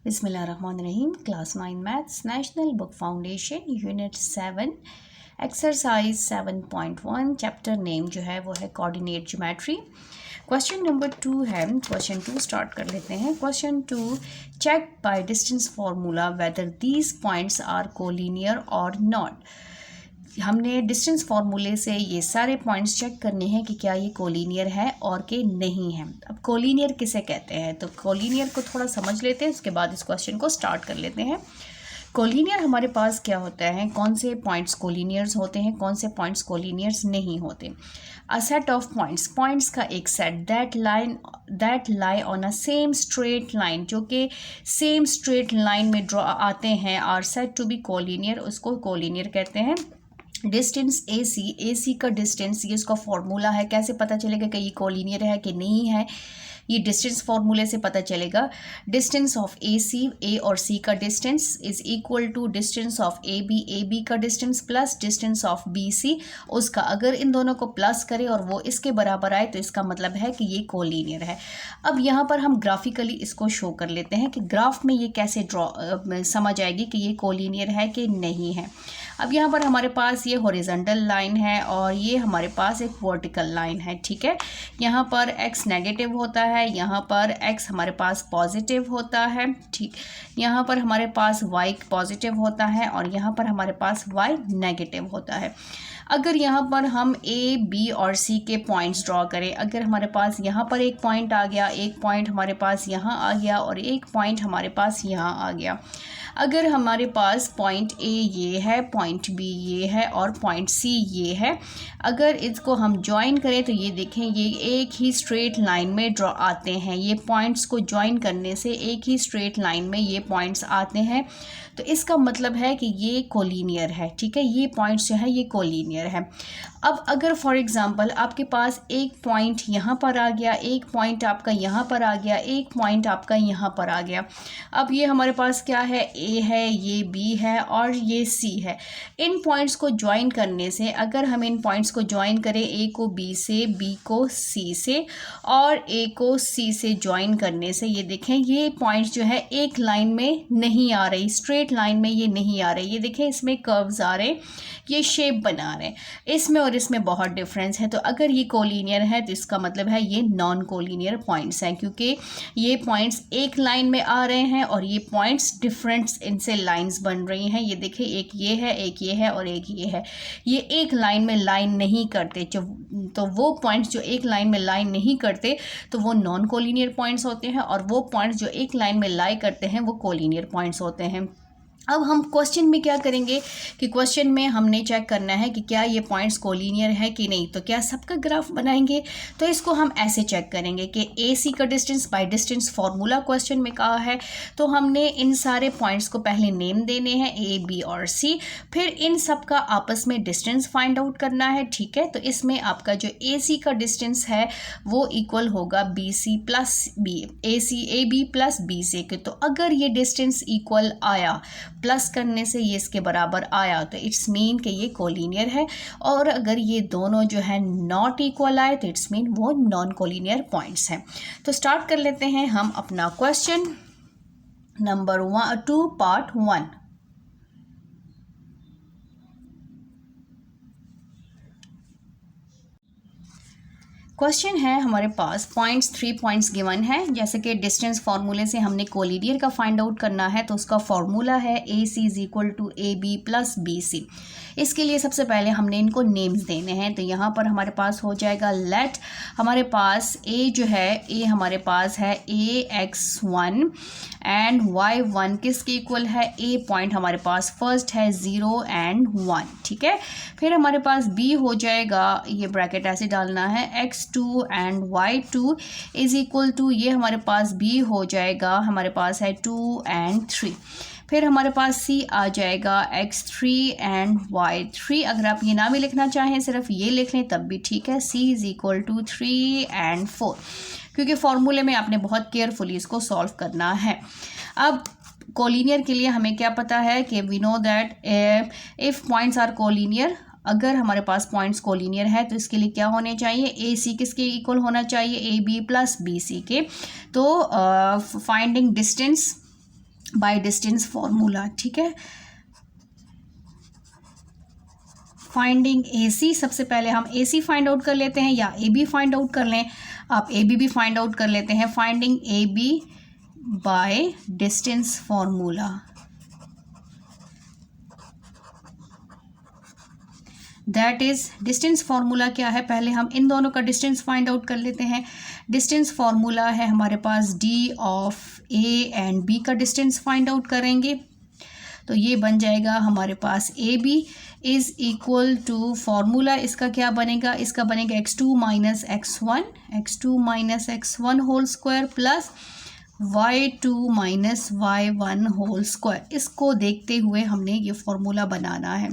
बिस्मिल्लाहिर्रहमानिर्रहीम। Class 9 maths national book foundation unit 7 exercise 7.1 chapter name जो है वो है कोऑर्डिनेट ज्योमेट्री। क्वेश्चन नंबर 2 है। क्वेश्चन 2 स्टार्ट कर लेते हैं। Question 2, check by distance formula whether these points are collinear और नॉट। हमने डिस्टेंस फार्मूले से ये सारे पॉइंट्स चेक करने हैं कि क्या ये कोलिनियर है और कि नहीं है। अब कोलिनियर किसे कहते हैं, तो कोलिनियर को थोड़ा समझ लेते हैं, उसके बाद इस क्वेश्चन को स्टार्ट कर लेते हैं। कोलिनियर हमारे पास क्या होता है, कौन से पॉइंट्स कोलिनियर्स होते हैं, कौन से पॉइंट्स कोलिनियर्स नहीं होते। अ सेट ऑफ पॉइंट्स का एक set that lie on a same straight line, जो कि सेम स्ट्रेट लाइन में ड्रॉ आते हैं, are set to be collinear, उसको कोलिनियर कहते हैं। डिस्टेंस ए सी का डिस्टेंस, ये इसका फॉर्मूला है। कैसे पता चलेगा कि ये कोलिनियर है कि नहीं है, ये डिस्टेंस फार्मूले से पता चलेगा। डिस्टेंस ऑफ ए और सी का distance is equal to distance of A B का distance plus distance of B C उसका। अगर इन दोनों को प्लस करें और वो इसके बराबर आए तो इसका मतलब है कि ये कोलिनियर है। अब यहाँ पर हम ग्राफिकली इसको शो कर लेते हैं कि ग्राफ में ये कैसे समझ आएगी कि ये कोलिनियर है कि नहीं है। अब यहाँ पर हमारे पास ये हॉरिजॉन्टल लाइन है और ये हमारे पास एक वर्टिकल लाइन है, ठीक है। यहाँ पर x नेगेटिव होता है, यहाँ पर x हमारे पास पॉजिटिव होता है, ठीक। यहाँ पर हमारे पास y पॉजिटिव होता है और यहाँ पर हमारे पास y नेगेटिव होता है। अगर यहाँ पर हम a, b और c के पॉइंट्स ड्रॉ करें, अगर हमारे पास यहाँ पर एक पॉइंट आ गया, एक पॉइंट हमारे पास यहाँ आ गया और एक पॉइंट हमारे पास यहाँ आ गया। अगर हमारे पास पॉइंट ए ये है, पॉइंट बी ये है और पॉइंट सी ये है, अगर इसको हम ज्वाइन करें तो ये देखें ये एक ही स्ट्रेट लाइन में ड्रॉ आते हैं। ये पॉइंट्स को ज्वाइन करने से एक ही स्ट्रेट लाइन में ये पॉइंट्स आते हैं, तो इसका मतलब है कि ये कोलिनियर है, ठीक है। ये पॉइंट्स जो है ये कोलिनियर है। अब अगर फॉर एग्जांपल आपके पास एक पॉइंट यहाँ पर आ गया, एक पॉइंट आपका यहाँ पर आ गया, एक पॉइंट आपका यहाँ पर आ गया। अब ये हमारे पास क्या है, ए है, ये बी है और ये सी है। इन पॉइंट्स को ज्वाइन करने से, अगर हम इन पॉइंट्स को ज्वाइन करें, ए को बी से, बी को सी से और ए को सी से ज्वाइन करने से, ये देखें ये पॉइंट्स जो है एक लाइन में नहीं आ रही, स्ट्रेट लाइन में ये नहीं आ रही। ये देखें इसमें कर्व्स आ रहे, ये शेप बना रहे, इसमें और इसमें बहुत डिफरेंस है। तो अगर ये कोलिनियर है तो इसका मतलब है ये नॉन कोलिनियर पॉइंट्स हैं, क्योंकि ये पॉइंट्स एक लाइन में आ रहे हैं और ये पॉइंट्स डिफरेंट इनसे लाइंस बन रही हैं। ये देखिए एक ये है, एक ये है और एक ये है। ये एक लाइन में लाइन नहीं करते, तो वो पॉइंट्स जो एक लाइन में लाइन नहीं करते तो वो नॉन कोलिनियर पॉइंट्स होते हैं, और वो पॉइंट्स जो एक लाइन में लाई करते हैं वो कोलिनियर पॉइंट्स होते हैं। अब हम क्वेश्चन में क्या करेंगे कि क्वेश्चन में हमने चेक करना है कि क्या ये पॉइंट्स कोलिनियर है कि नहीं। तो क्या सबका ग्राफ बनाएंगे, तो इसको हम ऐसे चेक करेंगे कि ए सी का distance by distance formula question में कहा है, तो हमने इन सारे पॉइंट्स को पहले नेम देने हैं ए बी और सी, फिर इन सब का आपस में डिस्टेंस फाइंड आउट करना है, ठीक है। तो इसमें आपका जो ए सी का डिस्टेंस है वो इक्वल होगा B C plus B, A B plus B C के। तो अगर ये डिस्टेंस इक्वल आया, प्लस करने से ये इसके बराबर आया, तो इट्स मीन कि ये कोलिनियर है। और अगर ये दोनों जो है नॉट इक्वल आए तो इट्स मीन वो नॉन कोलिनियर पॉइंट्स हैं। तो स्टार्ट कर लेते हैं हम अपना क्वेश्चन नंबर 2 पार्ट 1। क्वेश्चन है हमारे पास पॉइंट्स 3 पॉइंट्स गिवन है। जैसे कि डिस्टेंस फार्मूले से हमने कोलिनियर का फाइंड आउट करना है, तो उसका फार्मूला है A C is equal to A B plus B C. इसके लिए सबसे पहले हमने इनको नेम्स देने हैं। तो यहाँ पर हमारे पास हो जाएगा लेट, हमारे पास ए जो है, ए हमारे पास है ax1 एंड y1 किसके इक्वल है, ए पॉइंट हमारे पास फर्स्ट है 0 एंड 1, ठीक है। फिर हमारे पास b हो जाएगा, ये ब्रैकेट ऐसे डालना है, x2 and y2 is equal to, ये हमारे पास b हो जाएगा, हमारे पास है 2 एंड 3। फिर हमारे पास c आ जाएगा x3 एंड y3। अगर आप ये ना भी लिखना चाहें, सिर्फ ये लिख लें तब भी ठीक है। c is equal to 3 and 4, क्योंकि फॉर्मूले में आपने बहुत केयरफुली इसको सॉल्व करना है। अब कोलिनियर के लिए हमें क्या पता है कि we know that if points are collinear, अगर हमारे पास पॉइंट्स कोलिनियर है तो इसके लिए क्या होने चाहिए, ए सी किसके इक्वल होना चाहिए, A B plus B C के। तो finding distance by distance formula, ठीक है। फाइंडिंग AC, सबसे पहले हम AC फाइंड आउट कर लेते हैं या AB फाइंड आउट कर लें, आप AB भी फाइंड आउट कर लेते हैं। Finding AB bye distance formula, that is distance formula क्या है, पहले हम इन दोनों का डिस्टेंस फाइंड आउट कर लेते हैं। डिस्टेंस फार्मूला है हमारे पास D of A and B का डिस्टेंस फाइंड आउट करेंगे, तो ये बन जाएगा हमारे पास AB is equal to, formula इसका क्या बनेगा, इसका बनेगा x2 minus x1 whole square plus y2 minus y1 whole square. इसको देखते हुए हमने ये फॉर्मूला बनाना है।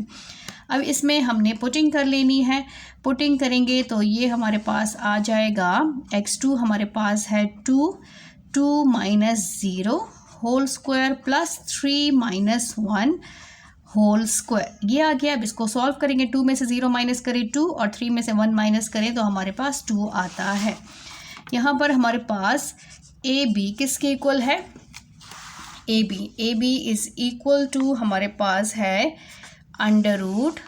अब इसमें हमने पुटिंग कर लेनी है, पुटिंग करेंगे तो ये हमारे पास आ जाएगा x2 हमारे पास है 2 minus 0 whole square plus 3 minus 1 whole square, ये आ गया। अब इसको सॉल्व करेंगे, 2 में से 0 माइनस करें 2 और 3 में से 1 माइनस करें तो हमारे पास 2 आता है। यहाँ पर हमारे पास AB किसके इक्वल है, AB इज इक्वल टू हमारे पास है अंडर रूट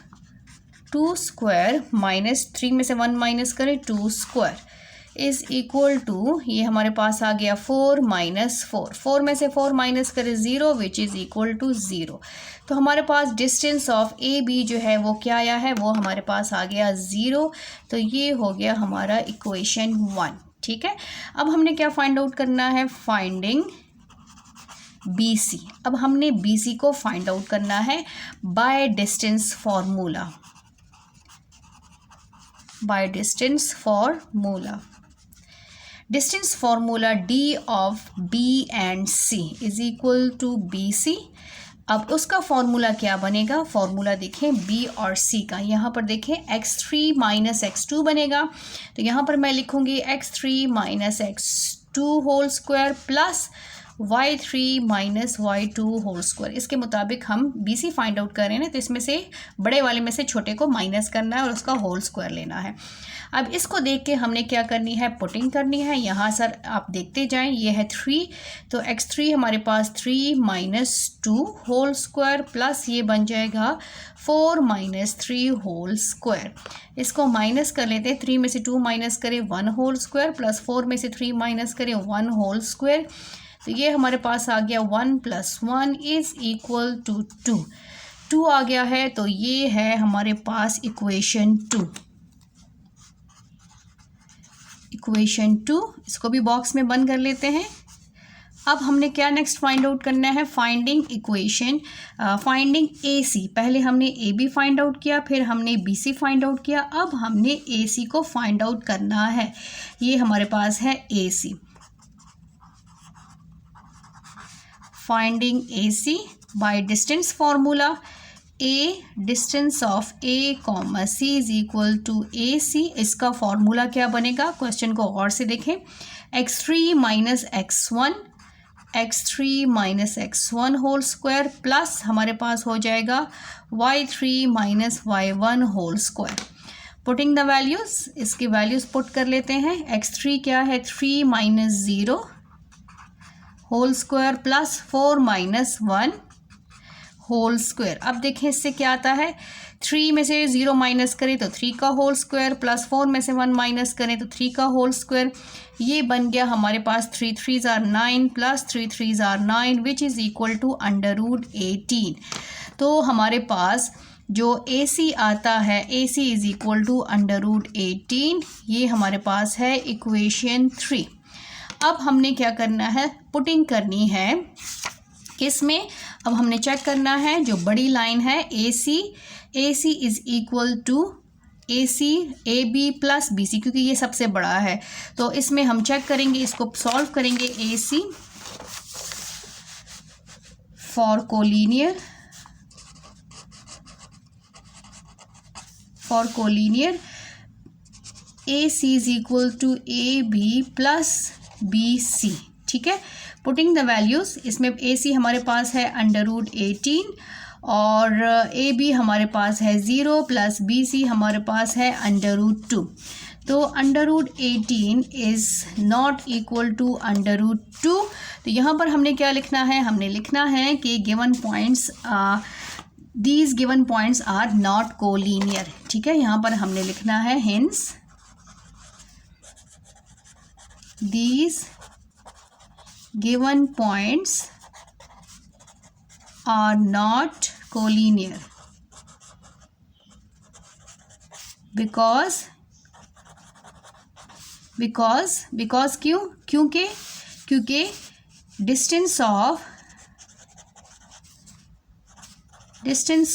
2 स्क्वायर माइनस 3 में से 1 माइनस करें 2 स्क्वायर इज इक्वल टू, ये हमारे पास आ गया 4 माइनस 4 में से 4 माइनस करें 0 विच इज़ इक्वल टू 0। तो हमारे पास डिस्टेंस ऑफ AB जो है वो क्या आया है, वो हमारे पास आ गया 0। तो ये हो गया हमारा इक्वेशन 1, ठीक है। अब हमने क्या फाइंड आउट करना है, फाइंडिंग BC। अब हमने BC को फाइंड आउट करना है by distance formula, by distance formula, distance formula D of B and C is equal to BC। अब उसका फॉर्मूला क्या बनेगा, फॉर्मूला देखें B और C का, यहाँ पर देखें x3 माइनस x2 बनेगा, तो यहाँ पर मैं लिखूँगी x3 minus x2 whole square plus y3 minus y2 whole square. इसके मुताबिक हम BC फाइंड आउट कर रहे हैं, तो इसमें से बड़े वाले में से छोटे को माइनस करना है और उसका होल स्क्वायर लेना है। अब इसको देख के हमने क्या करनी है, पुटिंग करनी है। यहाँ सर आप देखते जाएं, ये है 3, तो x3 हमारे पास 3 माइनस 2 होल स्क्वायर प्लस ये बन जाएगा 4 माइनस 3 होल स्क्वायर। इसको माइनस कर लेते हैं, 3 में से 2 माइनस करें 1 होल स्क्वायर प्लस 4 में से 3 माइनस करें 1 होल स्क्वायर, तो ये हमारे पास आ गया 1 प्लस 1 इज इक्वल टू 2 आ गया है। तो ये है हमारे पास इक्वेशन 2, इक्वेशन 2। इसको भी बॉक्स में बंद कर लेते हैं। अब हमने क्या नेक्स्ट फाइंड आउट करना है, फाइंडिंग इक्वेशन, फाइंडिंग AC। पहले हमने AB फाइंड आउट किया, फिर हमने BC फाइंड आउट किया, अब हमने AC को फाइंड आउट करना है। ये हमारे पास है AC, finding AC by distance formula, A distance of A comma C is equal to AC। इसका फॉर्मूला क्या बनेगा, क्वेश्चन को गौर से देखें, x3 minus x1 whole square plus हमारे पास हो जाएगा y3 minus y1 whole square. Putting the values, इसकी वैल्यूज़ पुट कर लेते हैं। x3 क्या है, 3 minus 0 whole square plus 4 minus 1 whole square. अब देखें इससे क्या आता है, 3 में से 0 माइनस करें तो 3 का होल स्क्वायर प्लस 4 में से 1 माइनस करें तो 3 का होल स्क्वायर। ये बन गया हमारे पास 3 3s are 9 plus 3 3s are 9 which is equal to under root 18। तो हमारे पास जो AC आता है, AC is equal to under root 18, ये हमारे पास है इक्वेशन 3। अब हमने क्या करना है, पुटिंग करनी है किस में, अब हमने चेक करना है जो बड़ी लाइन है AC is equal to AB plus BC, क्योंकि ये सबसे बड़ा है। तो इसमें हम चेक करेंगे, इसको सॉल्व करेंगे। AC for collinear, AC is equal to AB plus BC, ठीक है। पुटिंग द वैल्यूज़, इसमें AC हमारे पास है अंडर रूट 18 और AB हमारे पास है 0 प्लस BC हमारे पास है अंडर रूट 2। तो √18 इज़ नॉट इक्वल टू √2। तो यहाँ पर हमने क्या लिखना है, हमने लिखना है कि given points these given points are not collinear. ठीक है, यहाँ पर हमने लिखना है hence these given points are not collinear because क्योंकि distance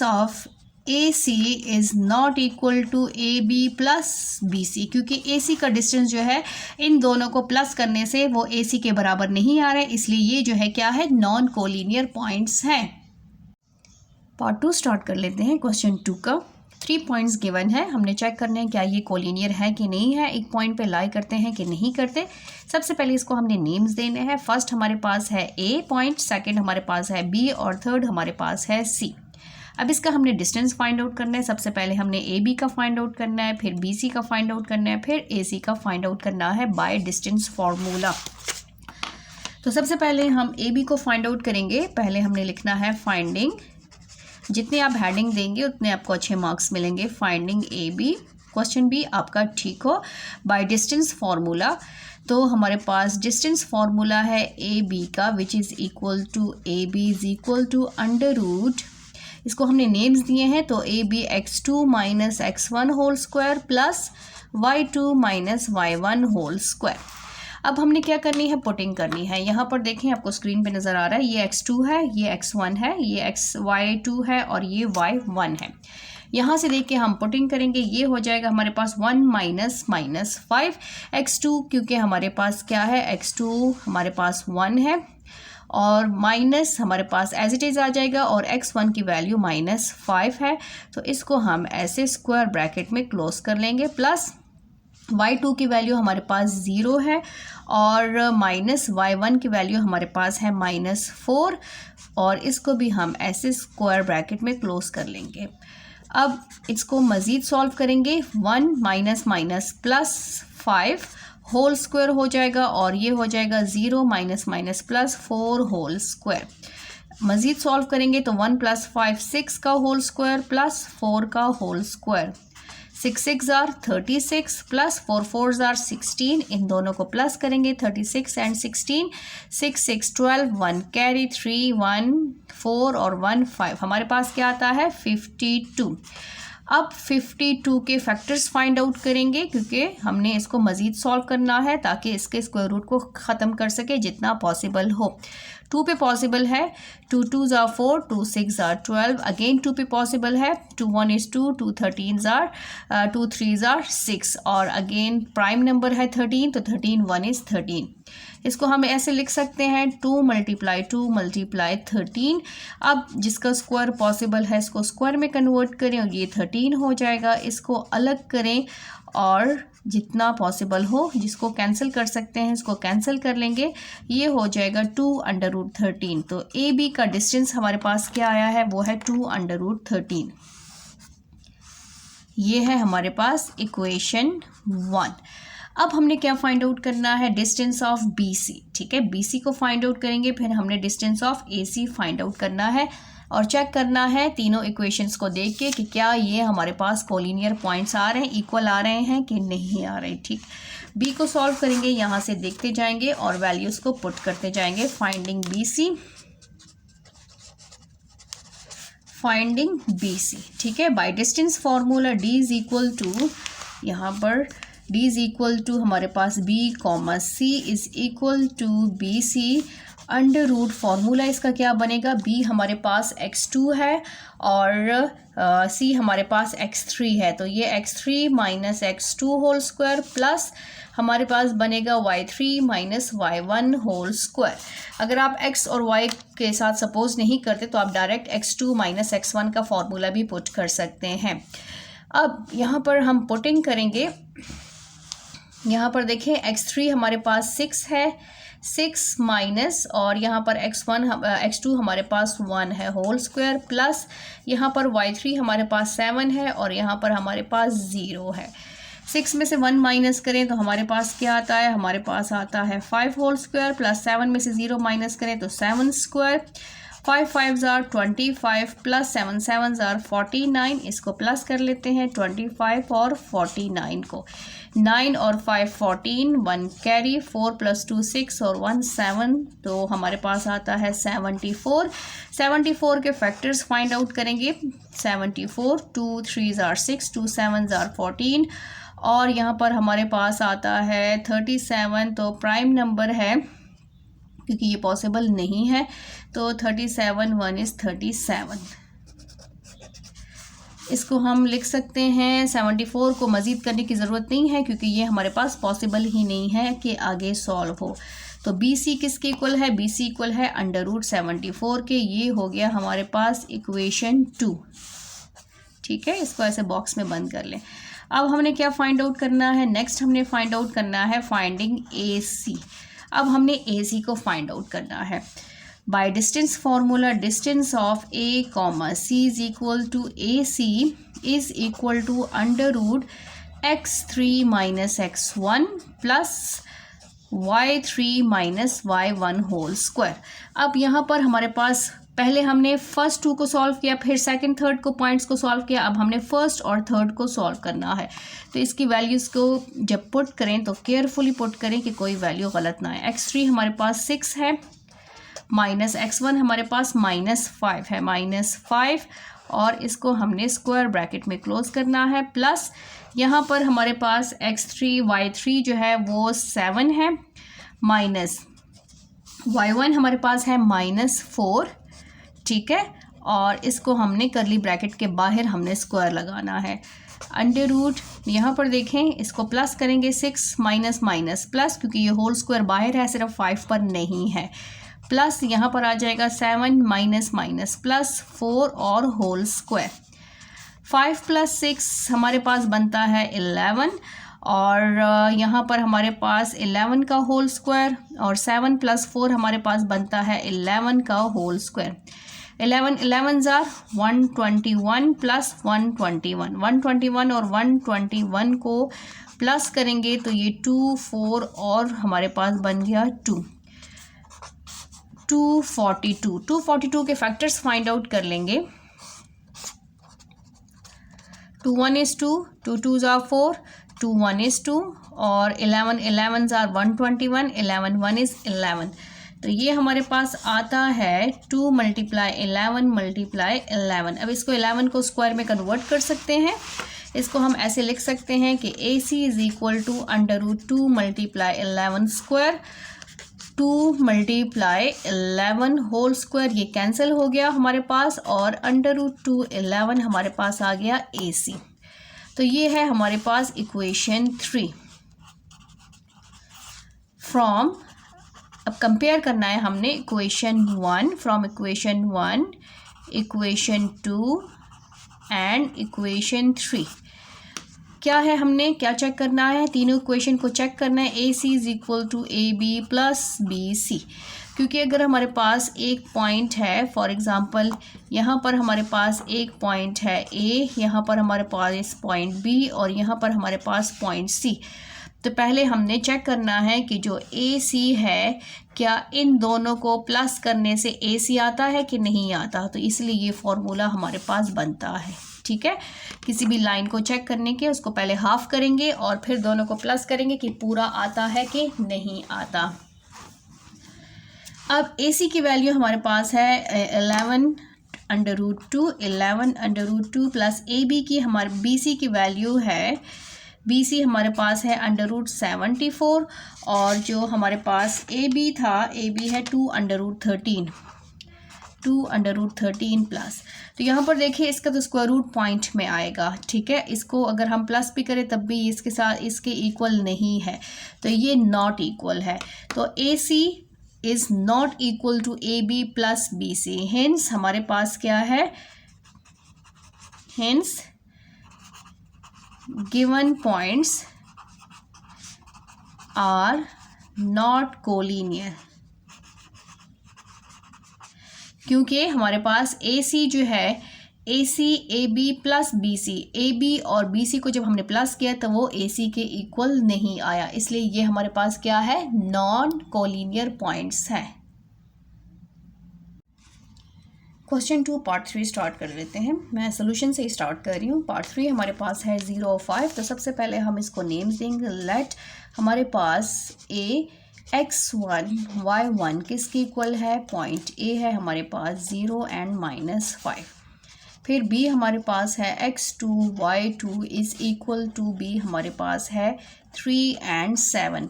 of AC is not equal to AB plus BC, क्योंकि AC का डिस्टेंस जो है इन दोनों को प्लस करने से वो AC के बराबर नहीं आ रहा है, इसलिए ये जो है क्या है, नॉन कोलिनियर पॉइंट्स हैं। पार्ट 2 स्टार्ट कर लेते हैं। क्वेश्चन 2 का 3 पॉइंट्स गिवन है, हमने चेक करना है क्या ये कोलिनियर है कि नहीं है, एक पॉइंट पे लाई करते हैं कि नहीं करते। सबसे पहले इसको हमने नेम्स देने हैं। फर्स्ट हमारे पास है A पॉइंट, सेकंड हमारे पास है B और थर्ड हमारे पास है C। अब इसका हमने डिस्टेंस फाइंड आउट करना है। सबसे पहले हमने AB का फाइंड आउट करना है, फिर BC का फाइंड आउट करना है, फिर AC का फाइंड आउट करना है बाय डिस्टेंस फार्मूला। तो सबसे पहले हम AB को फाइंड आउट करेंगे। पहले हमने लिखना है फाइंडिंग, जितने आप हेडिंग देंगे उतने आपको अच्छे मार्क्स मिलेंगे। फाइंडिंग AB, क्वेश्चन B आपका ठीक हो बाय डिस्टेंस फार्मूला। तो हमारे पास डिस्टेंस फार्मूला है AB का, which is equal to AB is equal to under root, इसको हमने नेम्स दिए हैं तो AB x2 minus x1 whole square plus y2 minus y1 whole square. अब हमने क्या करनी है, पुटिंग करनी है। यहाँ पर देखें, आपको स्क्रीन पे नज़र आ रहा है, ये x2 है, ये x1 है, ये y2 है और ये y1 है। यहाँ से देख के हम पुटिंग करेंगे, ये हो जाएगा हमारे पास 1 माइनस माइनस 5 x2, क्योंकि हमारे पास क्या है, x2 हमारे पास 1 है और माइनस हमारे पास एज इट इज़ आ जाएगा और x1 की वैल्यू -5 है, तो इसको हम ऐसे स्क्वायर ब्रैकेट में क्लोज कर लेंगे। प्लस y2 की वैल्यू हमारे पास 0 है और माइनस y1 की वैल्यू हमारे पास है -4 और इसको भी हम ऐसे स्क्वायर ब्रैकेट में क्लोज कर लेंगे। अब इसको मज़ीद सॉल्व करेंगे, 1 minus minus plus 5 whole square हो जाएगा और ये हो जाएगा 0 minus minus plus 4 whole square. मज़ीद सॉल्व करेंगे तो 1 + 5 6 का होल स्क्वायर प्लस 4 का whole square, 6 6 are 36 plus 4 4 are 16, इन दोनों को प्लस करेंगे 36 एंड 16, 6 6 12, 1 कैरी 3 1 4 और 1 5, हमारे पास क्या आता है 52। अब 52 के फैक्टर्स फाइंड आउट करेंगे, क्योंकि हमने इसको मज़ीद सॉल्व करना है ताकि इसके स्क्वायर रूट को ख़त्म कर सके जितना पॉसिबल हो। 2 पे पॉसिबल है, 2 2s are 4, 2 6 are 12, अगेन 2 पे पॉसिबल है, 2 1 is 2, 2 13s are 2 3s are 6 और अगेन प्राइम नंबर है 13, तो 13 1 is 13। इसको हम ऐसे लिख सकते हैं 2 × 2 × 13। अब जिसका स्क्वायर पॉसिबल है इसको स्क्वायर में कन्वर्ट करें और ये 13 हो जाएगा, इसको अलग करें और जितना पॉसिबल हो, जिसको कैंसिल कर सकते हैं इसको कैंसिल कर लेंगे, ये हो जाएगा 2 √ 13। तो AB का डिस्टेंस हमारे पास क्या आया है, वो है 2 √ 13। ये है हमारे पास इक्वेशन 1। अब हमने क्या फाइंड आउट करना है, डिस्टेंस ऑफ BC। ठीक है, BC को फाइंड आउट करेंगे, फिर हमने distance of AC find out करना है और चेक करना है तीनों इक्वेशंस को देख के कि क्या ये हमारे पास कोलिनियर पॉइंट्स आ रहे हैं, इक्वल आ रहे हैं कि नहीं आ रहे। ठीक, B को सॉल्व करेंगे, यहाँ से देखते जाएंगे और वैल्यूज़ को पुट करते जाएंगे। फाइंडिंग BC, ठीक है, by distance formula D is equal to, यहाँ पर D इज़ इक्वल टू हमारे पास B, C is equal to BC under root. Formula इसका क्या बनेगा, B हमारे पास x2 है और C हमारे पास x3 है, तो ये x3 minus x2 whole square plus हमारे पास बनेगा y3 minus y1 whole square. अगर आप x और y के साथ सपोज नहीं करते तो आप डायरेक्ट x2 माइनस x1 का फार्मूला भी पुट कर सकते हैं। अब यहाँ पर हम पुटिंग करेंगे, यहाँ पर देखें x3 हमारे पास 6 है, 6 माइनस और यहाँ पर x2 हमारे पास 1 है होल स्क्वायर प्लस यहाँ पर y3 हमारे पास 7 है और यहाँ पर हमारे पास 0 है। 6 में से 1 माइनस करें तो हमारे पास क्या आता है, हमारे पास आता है 5 होल स्क्वायर, प्लस 7 में से 0 माइनस करें तो 7 स्क्वायर, 5 5 जार 25 प्लस 7 7 जार 49, इसको प्लस कर लेते हैं 25 और 49 को, 9 और 5 14, 1 कैरी, 4 + 2 6 और 1 7, तो हमारे पास आता है 74। 74 के फैक्टर्स फाइंड आउट करेंगे, 74, 2 3 जार 6, 2 7 जार 14, और यहाँ पर हमारे पास आता है 37, तो प्राइम नंबर है क्योंकि ये पॉसिबल नहीं है, तो 37 1 इज़ 37। इसको हम लिख सकते हैं, 74 को मज़ीद करने की ज़रूरत नहीं है क्योंकि ये हमारे पास पॉसिबल ही नहीं है कि आगे सॉल्व हो। तो BC किसके इक्वल है, BC इक्वल है √74 के, ये हो गया हमारे पास इक्वेशन 2। ठीक है, इसको ऐसे बॉक्स में बंद कर लें। अब हमने क्या फाइंड आउट करना है, नेक्स्ट हमने फाइंड आउट करना है फाइंडिंग AC। अब हमने AC को फाइंड आउट करना है by distance formula, distance of A, C is equal to AC is equal to √x3 - x1 plus y3 - y1 whole square. अब यहाँ पर हमारे पास पहले हमने फर्स्ट 2 को सॉल्व किया, फिर सेकंड थर्ड को पॉइंट्स को सॉल्व किया, अब हमने फर्स्ट और थर्ड को सॉल्व करना है। तो इसकी वैल्यूज़ को जब पुट करें तो केयरफुली पुट करें कि कोई वैल्यू गलत ना आए। x3 हमारे पास 6 है, माइनस x1 हमारे पास -5 है, -5, और इसको हमने स्क्वायर ब्रैकेट में क्लोज करना है, प्लस यहाँ पर हमारे पास x3 y3 जो है वो 7 है, माइनस y1 हमारे पास है -4। ठीक है, और इसको हमने करली ब्रैकेट के बाहर हमने स्क्वायर लगाना है, अंडर रूट, यहाँ पर देखें इसको प्लस करेंगे 6 माइनस माइनस प्लस, क्योंकि ये होल स्क्वायर बाहर है, सिर्फ 5 पर नहीं है, प्लस यहाँ पर आ जाएगा 7 माइनस माइनस प्लस 4 और होल स्क्वायर, 5 + 6 हमारे पास बनता है 11, और यहाँ पर हमारे पास 11 का होल स्क्वायर, और 7 + 4 हमारे पास बनता है 11 का होल स्क्वायर। 11 11 जार 121 प्लस 121, 121 और 121 को प्लस करेंगे तो ये 2 4 और हमारे पास बन गया 242। 242 के फैक्टर्स फाइंड आउट कर लेंगे, 2 1 is 2, 2 2 are 4, 2 1 is 2, और 11 11 are 121, 11 1 is 11, तो ये हमारे पास आता है 2 × 11 × 11। अब इसको 11 को स्क्वायर में कन्वर्ट कर सकते हैं, इसको हम ऐसे लिख सकते हैं कि AC is equal to √2 × 11 square, 2 × 11 whole square, ये कैंसिल हो गया हमारे पास, और √2 11 हमारे पास आ गया AC। तो ये है हमारे पास इक्वेशन 3 फ्रॉम, अब कंपेयर करना है हमने equation 1 from equation 1, equation 2 and equation 3। क्या है, हमने क्या चेक करना है, तीनों इक्वेशन को चेक करना है। AC is equal to AB + BC, क्योंकि अगर हमारे पास एक पॉइंट है, फॉर एग्जांपल यहाँ पर हमारे पास एक पॉइंट है A, यहाँ पर हमारे पास पॉइंट B, और यहाँ पर हमारे पास पॉइंट C, तो पहले हमने चेक करना है कि जो AC है क्या इन दोनों को प्लस करने से AC आता है कि नहीं आता, तो इसलिए ये फॉर्मूला हमारे पास बनता है। ठीक है, किसी भी लाइन को चेक करने के उसको पहले हाफ करेंगे और फिर दोनों को प्लस करेंगे कि पूरा आता है कि नहीं आता। अब AC की वैल्यू हमारे पास है 11 √2, 11 √2 प्लस AB की हमारे BC की वैल्यू है, BC हमारे पास है √74, और जो हमारे पास AB था, AB है 2 √13, 2 √13 प्लस, तो यहाँ पर देखिए इसका तो स्क्वायर रूट पॉइंट में आएगा। ठीक है, इसको अगर हम प्लस भी करें तब भी इसके साथ इसके इक्वल नहीं है, तो ये नॉट इक्वल है, तो AC is not equal to AB + BC, hence हमारे पास क्या है, hence given points are not collinear, क्योंकि हमारे पास AC जो है AC AB plus BC, AB और BC को जब हमने प्लस किया तो वो AC के इक्वल नहीं आया, इसलिए ये हमारे पास क्या है, नॉन कोलिनियर पॉइंट्स है। क्वेश्चन 2 पार्ट 3 स्टार्ट कर लेते हैं। मैं सोल्यूशन से ही स्टार्ट कर रही हूँ। पार्ट 3 हमारे पास है 0 और 5। तो सबसे पहले हम इसको नेम्स देंगे। लेट हमारे पास x1 y1 किसके इक्वल है, पॉइंट A है हमारे पास 0 एंड -5। फिर B हमारे पास है x2 y2 is equal to B हमारे पास है 3 एंड 7।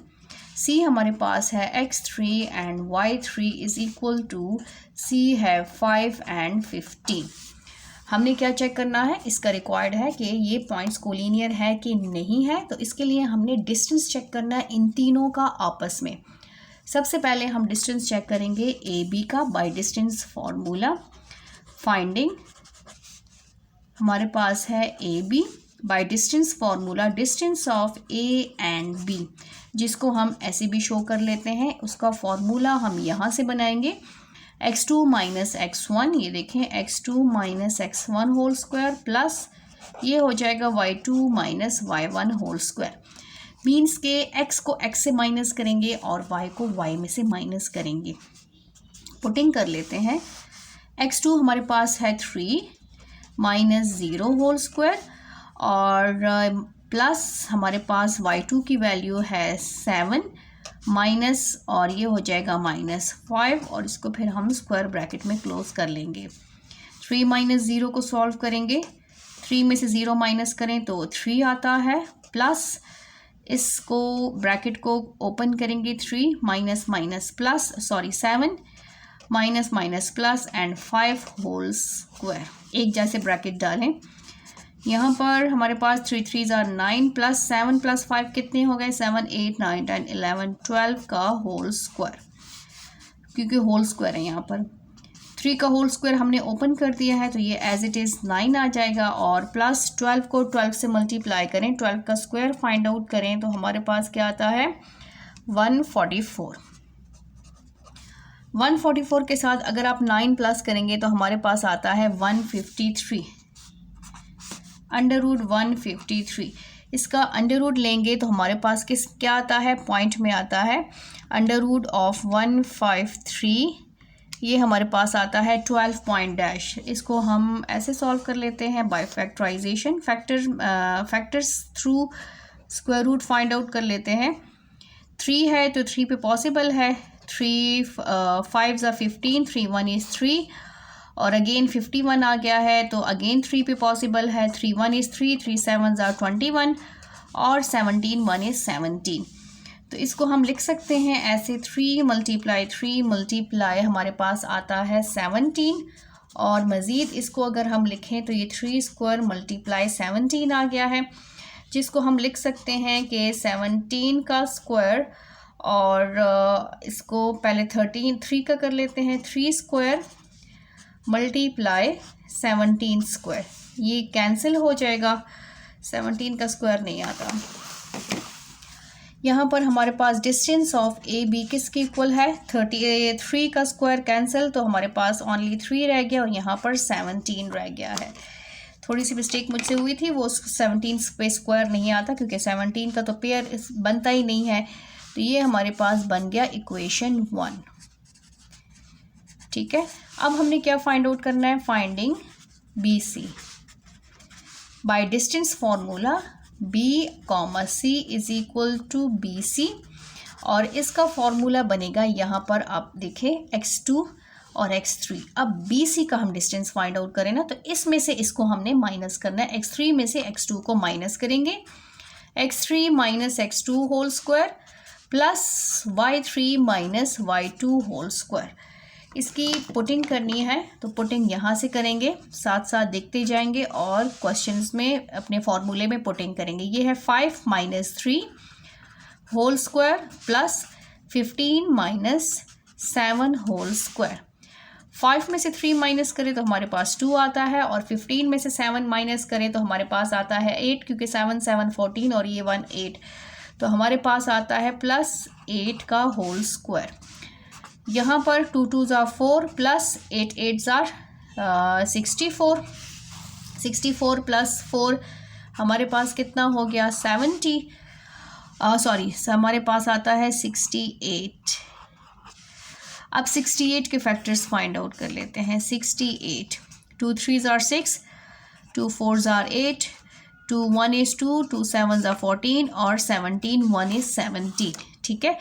C हमारे पास है x3 and y3 is equal to C है 5 एंड 15। हमने क्या चेक करना है, इसका रिक्वायर्ड है कि ये पॉइंट्स कोलिनियर है कि नहीं है। तो इसके लिए हमने डिस्टेंस चेक करना है इन तीनों का आपस में। सबसे पहले हम डिस्टेंस चेक करेंगे AB का बाय डिस्टेंस फॉर्मूला। फाइंडिंग हमारे पास है AB bye distance formula, distance of A and B, जिसको हम ऐसे भी शो कर लेते हैं। उसका फॉर्मूला हम यहाँ से बनाएंगे, x2 माइनस x1, ये देखें x2 minus x1 whole square plus ये हो जाएगा y2 minus y1 whole square. Means के x को x से माइनस करेंगे और y को y में से माइनस करेंगे। पुटिंग कर लेते हैं। x2 हमारे पास है 3 माइनस 0 होल स्क्वायर और प्लस हमारे पास y2 की वैल्यू है 7 माइनस और ये हो जाएगा -5 और इसको फिर हम स्क्वायर ब्रैकेट में क्लोज कर लेंगे। 3 माइनस 0 को सॉल्व करेंगे, 3 में से 0 माइनस करें तो 3 आता है, प्लस इसको ब्रैकेट को ओपन करेंगे, 3 minus minus plus 7 minus minus plus and 5 whole square. एक जैसे ब्रैकेट डालें। यहाँ पर हमारे पास 3 3 are 9 प्लस 7 प्लस 5 कितने हो गए, 7 8 9 10 11 12 का होल स्क्वायर, क्योंकि होल स्क्वायर है यहाँ पर। 3 का होल स्क्वायर हमने ओपन कर दिया है तो ये एज इट इज़ 9 आ जाएगा और प्लस 12 को 12 से मल्टीप्लाई करें, 12 का स्क्वायर फाइंड आउट करें तो हमारे पास क्या आता है, 144। 144 के साथ अगर आप 9 प्लस करेंगे तो हमारे पास आता है 153, अंडर रूट 153। इसका अंडर रूट लेंगे तो हमारे पास क्या आता है, पॉइंट में आता है अंडर रूट ऑफ 153, ये हमारे पास आता है 12 पॉइंट डैश। इसको हम ऐसे सॉल्व कर लेते हैं by factorisation, factors through square root find out कर लेते हैं। 3 है तो 3 पे पॉसिबल है, 3 5 are 15, 3 1 is 3 और अगेन 51 आ गया है तो अगेन 3 पे पॉसिबल है, 3 1 is 3, 3 7 are 21 और 17 1 is 17। तो इसको हम लिख सकते हैं ऐसे, 3 मल्टीप्लाई 3 मल्टीप्लाई हमारे पास आता है 17 और मज़ीद इसको अगर हम लिखें तो ये 3 स्क्वायर मल्टीप्लाई 17 आ गया है, जिसको हम लिख सकते हैं कि 17 का स्क्वायर और इसको पहले 3 का कर लेते हैं, 3 स्क्वायर मल्टीप्लाई 17 स्क्वायर, ये कैंसिल हो जाएगा, 17 का स्क्वायर नहीं आता। यहाँ पर हमारे पास डिस्टेंस ऑफ ए बी किसके इक्वल है, 33 का स्क्वायर कैंसिल तो हमारे पास ओनली 3 रह गया और यहाँ पर 17 रह गया है। थोड़ी सी मिस्टेक मुझसे हुई थी, वो 17 पे स्क्वायर नहीं आता क्योंकि 17 का तो पेयर बनता ही नहीं है। तो ये हमारे पास बन गया इक्वेशन 1। ठीक है, अब हमने क्या फाइंड आउट करना है, finding BC by distance formula, B, C is equal to BC और इसका फॉर्मूला बनेगा यहाँ पर आप देखें x2 और x3। अब BC का हम डिस्टेंस फाइंड आउट करें ना तो इसमें से इसको हमने माइनस करना है, x3 में से x2 को माइनस करेंगे, x3 minus x2 whole square plus y3 minus y2 whole square. इसकी पुटिंग करनी है तो पुटिंग यहाँ से करेंगे, साथ साथ देखते जाएंगे और क्वेश्चंस में अपने फॉर्मूले में पुटिंग करेंगे। ये है 5 minus 3 whole square plus 15 minus 7 whole square. 5 में से 3 माइनस करें तो हमारे पास 2 आता है और 15 में से 7 माइनस करें तो हमारे पास आता है 8, क्योंकि 7 7 14 और ये 1 8, तो हमारे पास आता है प्लस 8 का होल स्क्वायर। यहाँ पर 2 2s are 4 plus 8 8s are 64। 64 plus 4 हमारे पास कितना हो गया 70, सॉरी हमारे पास आता है 68। अब 68 के फैक्टर्स फाइंड आउट कर लेते हैं। 68, 2 3s are 6, 2 4s are 8, 2 1 is 2, 2 7s are 14 और 17 1 is 17। ठीक है,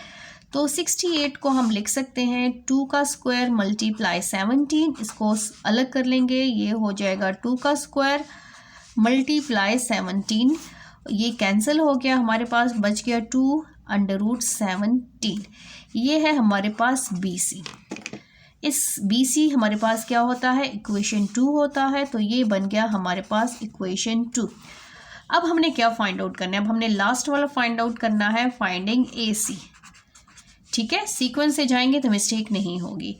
तो 68 को हम लिख सकते हैं 2 का स्क्वायर मल्टीप्लाई 17, इसको अलग कर लेंगे, ये हो जाएगा 2 का स्क्वायर मल्टीप्लाई 17, ये कैंसिल हो गया, हमारे पास बच गया 2 अंडर रूट 17। ये है हमारे पास BC। इस BC हमारे पास क्या होता है, इक्वेशन 2 होता है, तो ये बन गया हमारे पास इक्वेशन 2। अब हमने क्या फाइंड आउट करना है, अब हमने लास्ट वाला फाइंड आउट करना है, फाइंडिंग AC। ठीक है, सीक्वेंस से जाएंगे तो मिस्टेक नहीं होगी।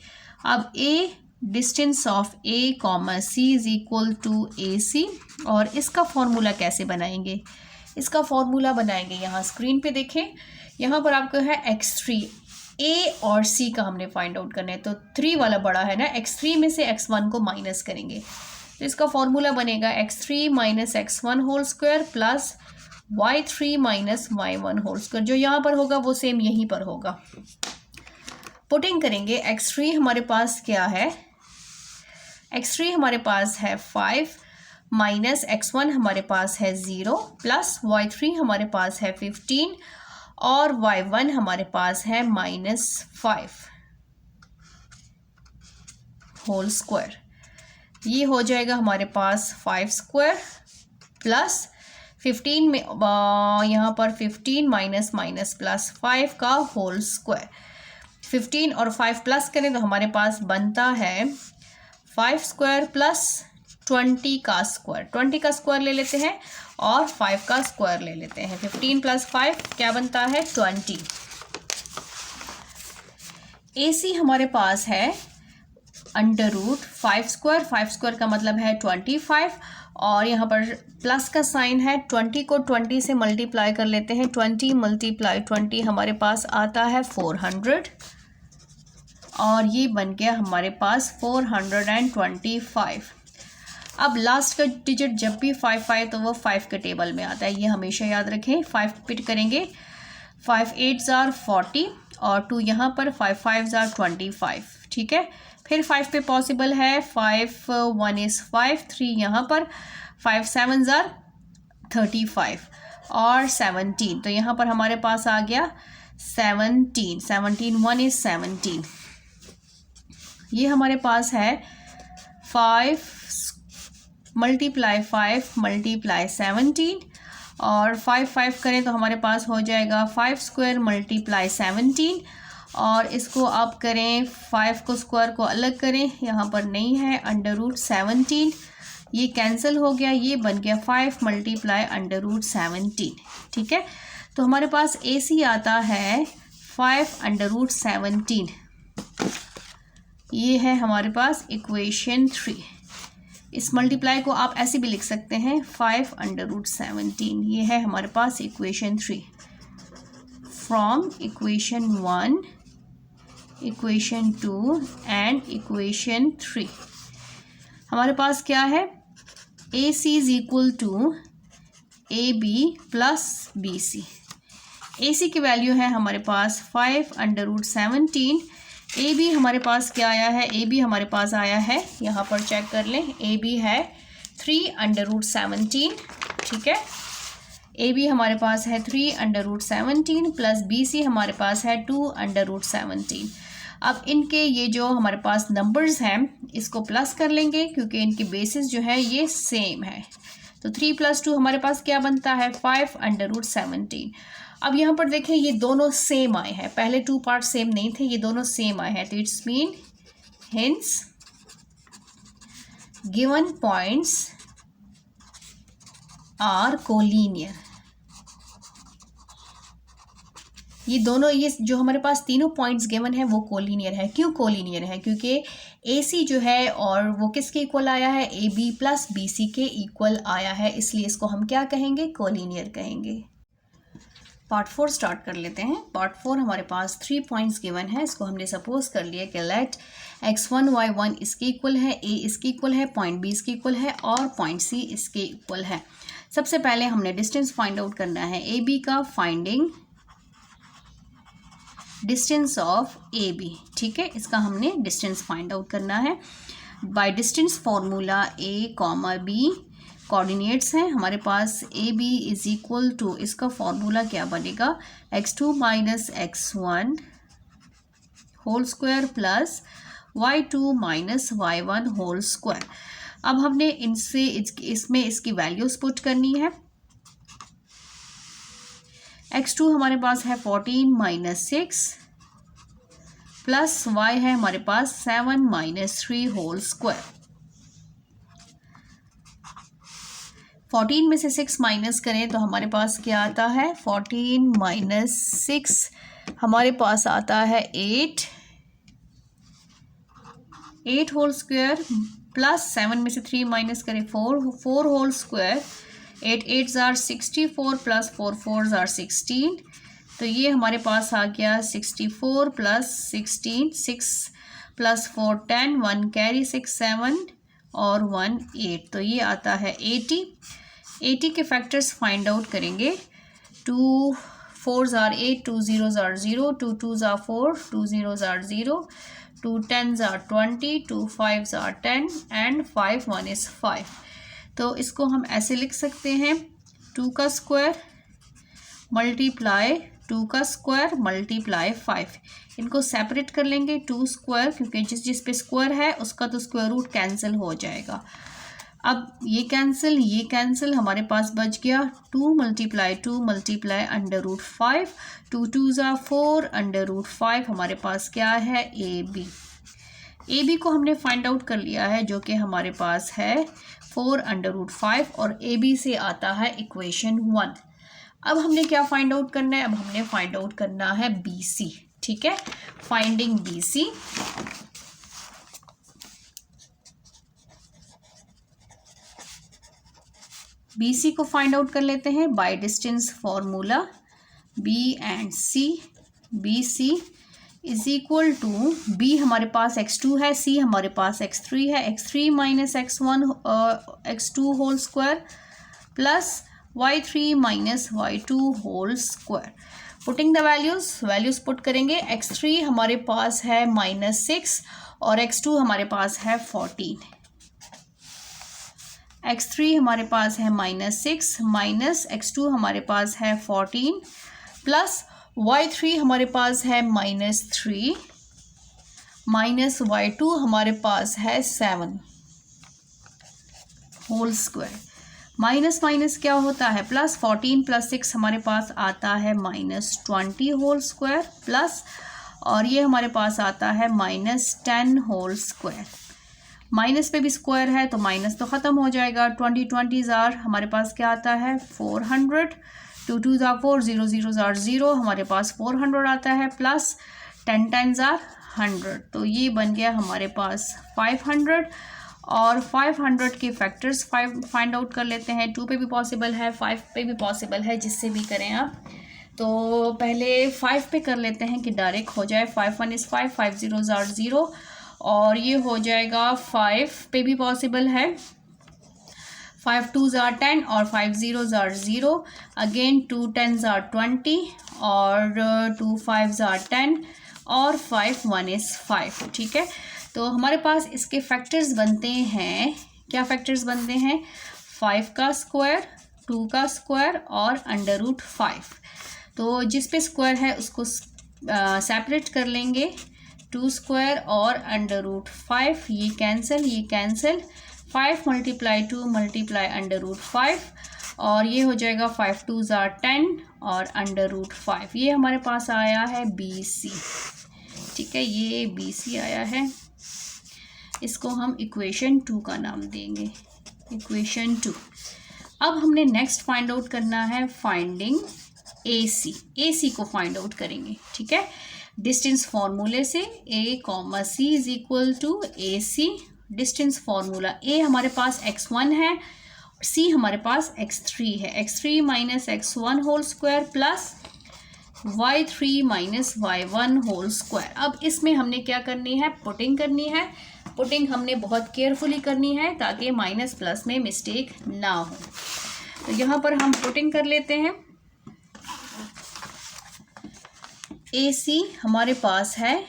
अब A distance of A comma C is equal to AC, और इसका फॉर्मूला कैसे बनाएंगे, इसका फॉर्मूला बनाएंगे यहाँ स्क्रीन पे देखें, यहाँ पर आपको है x3, A और C का हमने फाइंड आउट करना है, तो 3 वाला बड़ा है ना, x3 में से x1 को माइनस करेंगे, तो इसका फॉर्मूला बनेगा x3 minus x1 whole square plus y3 minus y1 whole square, जो यहाँ पर होगा वो सेम यहीं पर होगा। पुटिंग करेंगे, x3 हमारे पास क्या है, x3 हमारे पास है 5 माइनस x1 हमारे पास है 0 प्लस y3 हमारे पास है 15 और y1 हमारे पास है -5 होल स्क्वायर। ये हो जाएगा हमारे पास 5 स्क्वायर प्लस 15 में यहाँ पर 15 माइनस माइनस प्लस 5 का होल स्क्वायर। 15 और 5 प्लस करें तो हमारे पास बनता है 5 स्क्वायर प्लस 20 का स्क्वायर। 20 का स्क्वायर ले लेते हैं और 5 का स्क्वायर ले लेते हैं। 15 प्लस 5 क्या बनता है 20। AC हमारे पास है अंडर रूट 5 स्क्वायर। 5 स्क्वायर का मतलब है 25 और यहाँ पर प्लस का साइन है। 20 को 20 से मल्टीप्लाई कर लेते हैं। 20 मल्टीप्लाई 20 हमारे पास आता है 400 और ये बन गया हमारे पास 425। अब लास्ट का डिजिट जब भी 5 तो वो 5 के टेबल में आता है, ये हमेशा याद रखें। 5 पिट करेंगे, 5 8s are 40 और 2 यहाँ पर 5 5s are 25। ठीक है, फिर 5 पे पॉसिबल है 5 1 is 5, 3 यहाँ पर 5 7s are 35 और 17, तो यहाँ पर हमारे पास आ गया 17। 17 1 is 17। ये हमारे पास है 5 मल्टीप्लाई 5 मल्टीप्लाई 17 और 5 5 करें तो हमारे पास हो जाएगा 5 स्क्वायर मल्टीप्लाई 17 और इसको आप करें 5 को स्क्वायर को अलग करें, यहाँ पर नहीं है, अंडर रूट 17, ये कैंसिल हो गया, ये बन गया 5 मल्टीप्लाई अंडर रूट 17। ठीक है, तो हमारे पास AC आता है 5 अंडर रूट 17। ये है हमारे पास इक्वेशन 3। इस मल्टीप्लाई को आप ऐसे भी लिख सकते हैं 5 अंडर रूट 17। ये है हमारे पास equation 3। From equation 1, equation 2 and equation 3 हमारे पास क्या है, AC is equal to AB plus BC। AC की वैल्यू है हमारे पास 5 अंडर रूट 17। AB हमारे पास क्या आया है, AB हमारे पास आया है, यहाँ पर चेक कर लें, AB है 3 अंडर रूट 17। ठीक है, AB हमारे पास है 3 अंडर रूट 17 प्लस BC हमारे पास है 2 अंडर रूट 17। अब इनके ये जो हमारे पास नंबर्स हैं इसको प्लस कर लेंगे क्योंकि इनकी बेसिस जो है ये सेम है, तो 3 + 2 हमारे पास क्या बनता है 5 अंडर रूट 17। अब यहाँ पर देखें ये दोनों सेम आए हैं, पहले 2 पार्ट सेम नहीं थे, ये दोनों सेम आए हैं, तो it's mean hence given points are collinear. ये दोनों, ये जो हमारे पास तीनों पॉइंट्स गिवन है वो कोलिनियर है। क्यों कोलिनियर है, क्योंकि AC जो है और वो किसके इक्वल आया है, AB प्लस BC के इक्वल आया है, इसलिए इसको हम क्या कहेंगे, कोलिनियर कहेंगे। पार्ट 4 स्टार्ट कर लेते हैं। पार्ट 4 हमारे पास 3 पॉइंट्स गिवन है। इसको हमने सपोज कर लिया कि लेट x1 y1 इसके इक्वल है, a इसके इक्वल है, पॉइंट b इसके इक्वल है और पॉइंट c इसके इक्वल है। सबसे पहले हमने डिस्टेंस फाइंड आउट करना है ए बी का, finding distance of A B. ठीक है, इसका हमने डिस्टेंस फाइंड आउट करना है by distance formula a comma b। Coordinates हैं हमारे पास A B is equal to, इसका फॉर्मूला क्या बनेगा, x2 minus x1 whole square plus y2 minus y1 whole square. अब हमने इनसे इसमें इसकी वैल्यूज पुट करनी है। x2 हमारे पास है 14 माइनस 6 प्लस y है हमारे पास 7 माइनस 3 होल स्क्वायर। 14 में से 6 माइनस करें तो हमारे पास क्या आता है, 14 माइनस 6 हमारे पास आता है 8 होल स्क्वायर प्लस 7 में से 3 माइनस करें 4 होल स्क्वायर। 8 8 जार 64 प्लस 4 4 जार 16, तो ये हमारे पास आ गया 64 प्लस 16, 6 प्लस 4 10, 1 कैरी 6 7 और 1 8, तो ये आता है 80। 80 के फैक्टर्स फाइंड आउट करेंगे। 2 4 jar 8, 2 0 jar 0, 2 2 jar 4, 2 0 jar 0, 2 10 jar 20, 2 5 jar 10 and 5 1 is 5। तो इसको हम ऐसे लिख सकते हैं 2 का स्क्वायर मल्टीप्लाई 2 का स्क्वायर मल्टीप्लाई 5। इनको सेपरेट कर लेंगे 2 स्क्वायर, क्योंकि जिस पे स्क्वायर है उसका तो स्क्वायर रूट कैंसिल हो जाएगा। अब ये कैंसिल हमारे पास बच गया 2 मल्टीप्लाई अंडर रूट 5, 2 2 ज़ा 4 अंडर रूट 5। हमारे पास क्या है, ए बी को हमने फाइंड आउट कर लिया है, जो कि हमारे पास है 4 अंडर रूट 5 और ए बी से आता है इक्वेशन 1। अब हमने क्या फाइंड आउट करना है, अब हमने फाइंड आउट करना है बी सी। ठीक है, finding B C. B C को फाइंड आउट कर लेते हैं by distance formula B and C. B C is equal to, B हमारे पास x2 है, सी हमारे पास x3 है, x3 minus x1 x2 whole square plus y3 minus y2 whole square. Putting the values put करेंगे। x3 हमारे पास है -6 और x2 हमारे पास है 14। x3 हमारे पास है -6 माइनस x2 हमारे पास है 14 प्लस y3 हमारे पास है -3 माइनस y2 हमारे पास है 7 होल स्क्वायर। माइनस माइनस क्या होता है, प्लस 14 प्लस 6 हमारे पास आता है -20 होल स्क्वायर प्लस, और ये हमारे पास आता है -10 होल स्क्वायर। माइनस पे भी स्क्वायर है तो माइनस तो ख़त्म हो जाएगा। 20 20 ज़ार हमारे पास क्या आता है 400, 2 2 ज़ार 4, 0 0 ज़ार 0, हमारे पास 400 आता है प्लस 10 10 ज़ार 100, तो ये बन गया हमारे पास 500। और 500 के फैक्टर्स फाइंड आउट कर लेते हैं। 2 पे भी पॉसिबल है, 5 पे भी पॉसिबल है, जिससे भी करें आप। तो पहले 5 पे कर लेते हैं कि डायरेक्ट हो जाए। 5 1 इज़ 5, 5 0 ज़ार 0, और ये हो जाएगा 5 पे भी पॉसिबल है, 5 2 ज़ार 10 और 5 0 ज़ार 0, अगेन 2 10 ज़ार 20 और 2 5 ज़ार 10 और 5 1 इज़ 5। ठीक है, तो हमारे पास इसके फैक्टर्स बनते हैं, क्या फैक्टर्स बनते हैं, 5 का स्क्वायर, 2 का स्क्वायर और अंडर रूट 5। तो जिस पे स्क्वायर है उसको सेपरेट कर लेंगे, 2 स्क्वायर और अंडर रूट 5, ये cancel 5 multiply 2 multiply under root 5, और ये हो जाएगा 5 2 ज़ार 10 और अंडर रूट 5। ये हमारे पास आया है बी सी। ठीक है, ये बी सी आया है, इसको हम इक्वेशन 2 का नाम देंगे, इक्वेशन 2। अब हमने नेक्स्ट फाइंड आउट करना है फाइंडिंग ए सी को फाइंड आउट करेंगे। ठीक है, डिस्टेंस फॉर्मूले से a comma C is equal to A C. Distance formula a हमारे पास x1 है, c हमारे पास x3 है, x3 minus x1 whole square plus y3 minus y1 whole square. अब इसमें हमने क्या करनी है, पुटिंग करनी है। पुटिंग हमने बहुत केयरफुली करनी है ताकि माइनस प्लस में मिस्टेक ना हो। तो यहाँ पर हम पुटिंग कर लेते हैं। AC हमारे पास है,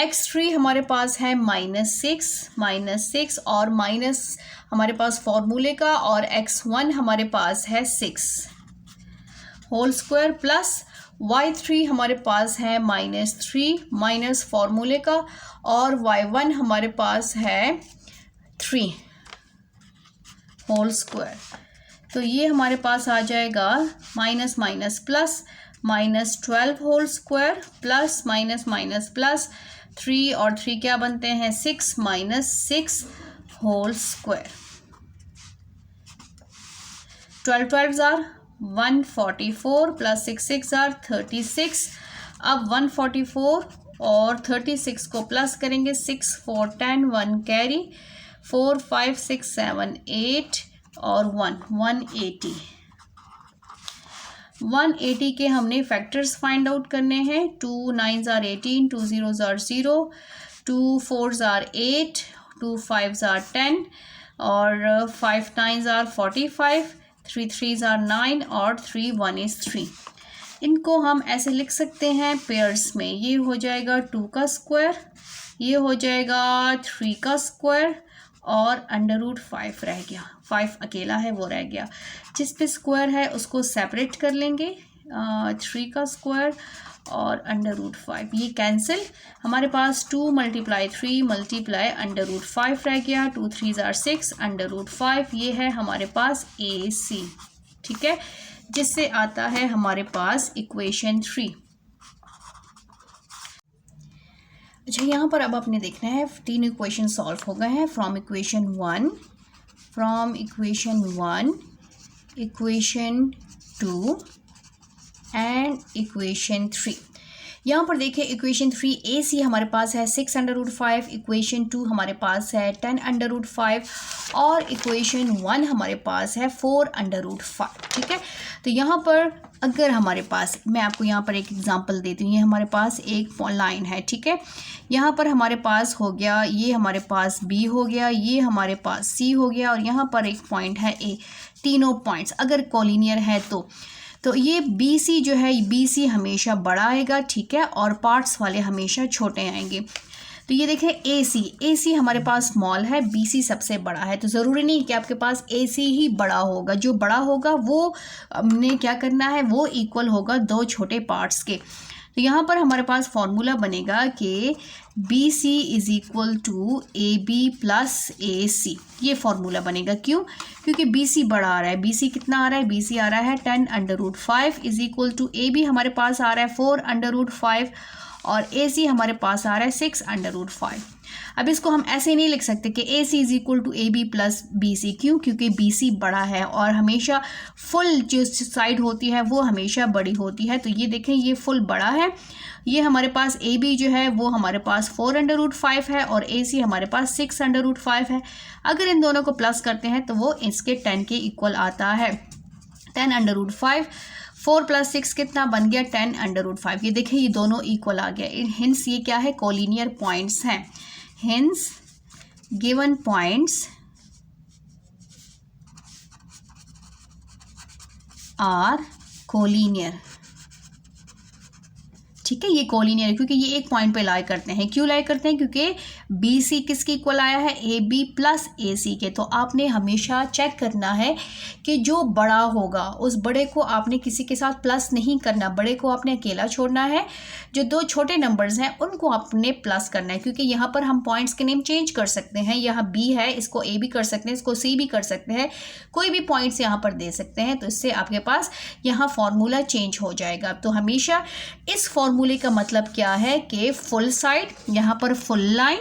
x3 हमारे पास है -6 और माइनस हमारे पास फॉर्मूले का, और x1 हमारे पास है 6 होल स्क्वायर प्लस y3 हमारे पास है -3 माइनस फॉर्मूले का, और y1 हमारे पास है 3 होल स्क्वायर। तो ये हमारे पास आ जाएगा minus minus plus -12 whole square plus minus minus plus 3 और 3 क्या बनते हैं 6 -6 whole square. 12 are 144 plus 6 are 36। अब 144 और 36 को प्लस करेंगे, 6 4 10 1 कैरी 4 5 6 7 8 और 180। 180 के हमने फैक्टर्स फाइंड आउट करने हैं। 2 9s are 18, 2 0s are 0, 2 4s are 8, 2 5s are 10 और 5 9s are 45, 3 3s are 9 और 3 1 is 3। इनको हम ऐसे लिख सकते हैं पेयर्स में। ये हो जाएगा 2 का स्क्वायर, ये हो जाएगा 3 का स्क्वायर और √5 रह गया। 5 अकेला है वो रह गया। जिस पे स्क्वायर है उसको सेपरेट कर लेंगे। 3 का स्क्वायर और √5 ये कैंसिल। हमारे पास 2 × 3 × √5 रह गया। 2 3s are 6 √5 ये है हमारे पास AC। ठीक है, जिससे आता है हमारे पास इक्वेशन 3। अच्छा, यहाँ पर अब आपने देखना है 3 इक्वेशन सॉल्व हो गए हैं। From equation 1, equation 2 and equation 3। यहाँ पर देखिए इक्वेशन 3 AC हमारे पास है 6 √5, इक्वेशन 2 हमारे पास है 10 √5 और इक्वेशन 1 हमारे पास है 4 √5। ठीक है, तो यहाँ पर अगर हमारे पास, मैं आपको यहाँ पर एक एग्जांपल देती हूँ। ये हमारे पास एक लाइन है। ठीक है, यहाँ पर हमारे पास हो गया, ये हमारे पास B हो गया, ये हमारे पास C हो गया और यहाँ पर एक पॉइंट है A। तीनों पॉइंट्स अगर कॉलिनियर है तो ये BC जो है, BC हमेशा बड़ा आएगा। ठीक है, और पार्ट्स वाले हमेशा छोटे आएंगे। तो ये देखें AC हमारे पास स्मॉल है, BC सबसे बड़ा है। तो ज़रूरी नहीं कि आपके पास AC ही बड़ा होगा। जो बड़ा होगा वो हमने क्या करना है, वो इक्वल होगा 2 छोटे पार्ट्स के। तो यहाँ पर हमारे पास फॉर्मूला बनेगा कि BC = AB + AC। ये फॉर्मूला बनेगा। क्यों? क्योंकि BC बड़ा आ रहा है। BC कितना आ रहा है? BC आ रहा है 10 √5 = AB हमारे पास आ रहा है 4 √5 और AC हमारे पास आ रहा है 6 √5। अब इसको हम ऐसे नहीं लिख सकते कि AC = AB + BC। क्यों? क्योंकि BC बड़ा है और हमेशा फुल जो साइड होती है वो हमेशा बड़ी होती है। तो ये देखें, ये फुल बड़ा है। ये हमारे पास AB जो है वो हमारे पास 4 √5 है और AC हमारे पास 6 √5 है। अगर इन दोनों को प्लस करते हैं तो वो इसके 10 के इक्वल आता है। 10 √5, 4 + 6 कितना बन गया? 10 √5। ये देखिए, ये दोनों इक्वल आ गया। हिंस ये क्या है? कॉलिनियर पॉइंट्स हैं। Hence given points are collinear. ठीक है, ये कोलिनियर है क्योंकि ये एक पॉइंट पे लाई करते हैं। क्यों लाई करते हैं? क्योंकि BC किसके इक्वल आया है? AB + AC के। तो आपने हमेशा चेक करना है कि जो बड़ा होगा उस बड़े को आपने किसी के साथ प्लस नहीं करना, बड़े को आपने अकेला छोड़ना है। जो 2 छोटे नंबर्स हैं उनको आपने प्लस करना है, क्योंकि यहाँ पर हम पॉइंट्स के नेम चेंज कर सकते हैं। यहाँ B है, इसको A भी कर सकते हैं, इसको C भी कर सकते हैं, कोई भी पॉइंट्स यहाँ पर दे सकते हैं। तो इससे आपके पास यहाँ फॉर्मूला चेंज हो जाएगा। तो हमेशा इस फॉर्मूले का मतलब क्या है कि फुल साइड, यहाँ पर full line,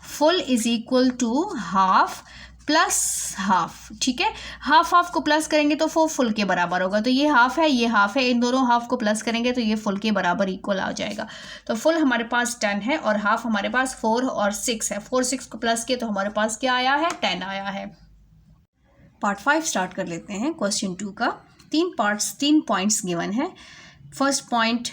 full = half plus half. ठीक है, हाफ को प्लस करेंगे तो वो फुल के बराबर होगा। तो ये हाफ है, ये हाफ है, इन दोनों हाफ को प्लस करेंगे तो ये फुल के बराबर इक्वल आ जाएगा। तो फुल हमारे पास 10 है और हाफ हमारे पास 4 और 6 है। 4 6 को प्लस किए तो हमारे पास क्या आया है? 10 आया है। पार्ट 5 स्टार्ट कर लेते हैं। क्वेश्चन 2 का 3 पॉइंट्स गिवन है। फर्स्ट पॉइंट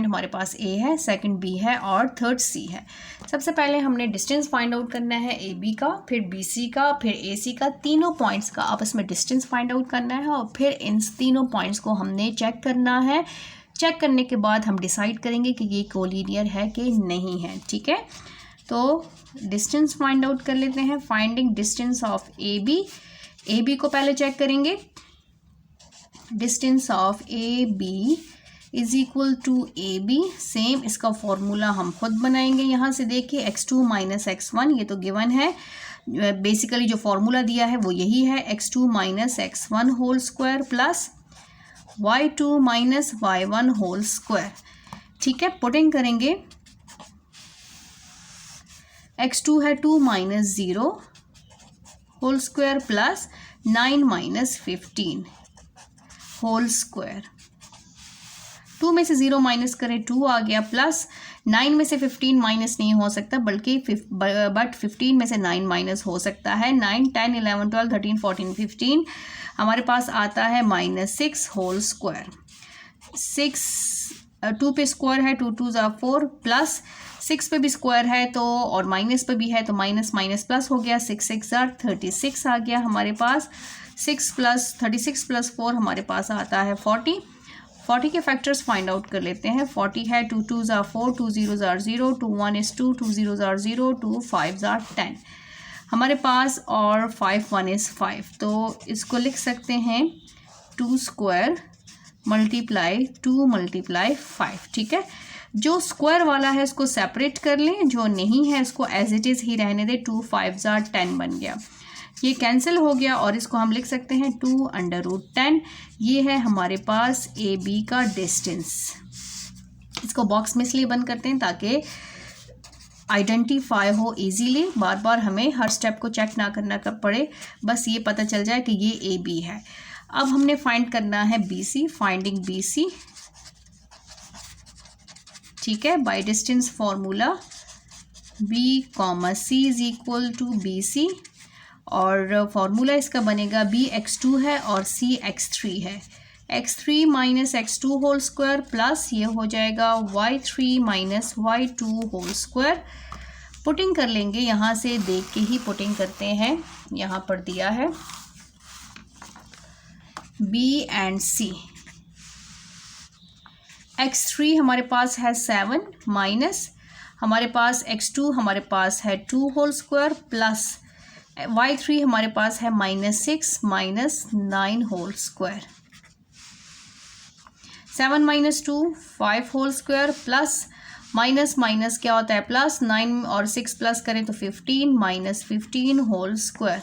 हमारे पास ए है, सेकंड बी है और थर्ड सी है। सबसे पहले हमने डिस्टेंस फाइंड आउट करना है ए बी का, फिर बी सी का, फिर ए सी का। तीनों पॉइंट्स का आपस में डिस्टेंस फाइंड आउट करना है और फिर इन तीनों पॉइंट्स को हमने चेक करना है। चेक करने के बाद हम डिसाइड करेंगे कि ये कोलिनियर है कि नहीं है। ठीक है, तो डिस्टेंस फाइंड आउट कर लेते हैं। Finding distance of A B को पहले चेक करेंगे। Distance of A B is equal to A B. Same इसका फॉर्मूला हम खुद बनाएंगे। यहाँ से देखिए x2 माइनस x1 ये तो गिवन है। बेसिकली जो फॉर्मूला दिया है वो यही है, x2 minus x1 whole square plus y2 minus y1 whole square. ठीक है, पुटिंग करेंगे। x2 है 2 minus 0 whole square plus 9 minus 15 whole square. 2 में से 0 माइनस करें 2 आ गया, प्लस 9 में से 15 माइनस नहीं हो सकता बल्कि बट 15 में से 9 माइनस हो सकता है। 9 10 11 12 13 14 15 हमारे पास आता है -6 होल स्क्वायर। 2 पे स्क्वायर है, 2 2 ज़ा 4 प्लस 6 पे भी स्क्वायर है तो और माइनस पे भी है तो माइनस माइनस प्लस हो गया। 6 6 ज़ा 36 आ गया हमारे पास। 6 प्लस 36 प्लस 4 हमारे पास आता है 40। 40 के फैक्टर्स फाइंड आउट कर लेते हैं। 40 है 2 2 ज़ा 4, 2 0 ज़ा 0, 2 1 is 2, 2 0 ज़ा 0, 2 5 ज़ा 10 हमारे पास और 5 1 is 5। तो इसको लिख सकते हैं 2 स्क्वायर मल्टीप्लाई 2 मल्टीप्लाई 5। ठीक है, जो स्क्वायर वाला है इसको सेपरेट कर लें, जो नहीं है इसको एज इट इज़ ही रहने दें। 2 5 ज़ा 10 बन गया, ये कैंसिल हो गया और इसको हम लिख सकते हैं 2 अंडर रूट 10। ये है हमारे पास ए बी का डिस्टेंस। इसको बॉक्स में इसलिए बंद करते हैं ताकि आइडेंटिफाई हो इजीली, बार बार हमें हर स्टेप को चेक ना करना पड़े, बस ये पता चल जाए कि ये ए बी है। अब हमने फाइंड करना है B C. Finding B C, ठीक है, by distance formula B comma C is equal to B C और फॉर्मूला इसका बनेगा बी x2 है और सी x3 है। x3 minus x2 whole square plus ये हो जाएगा y3 minus y2 whole square. Putting कर लेंगे, यहाँ से देख के ही पुटिंग करते हैं। यहाँ पर दिया है b एंड c। x3 हमारे पास है 7 माइनस हमारे पास x2 हमारे पास है 2 होल स्क्वायर प्लस y3 हमारे पास है -6 minus 9 whole square. 7 minus 2 5 whole square plus minus minus क्या होता है प्लस, 9 और 6 प्लस करें तो 15 माइनस 15 होल स्क्वायर।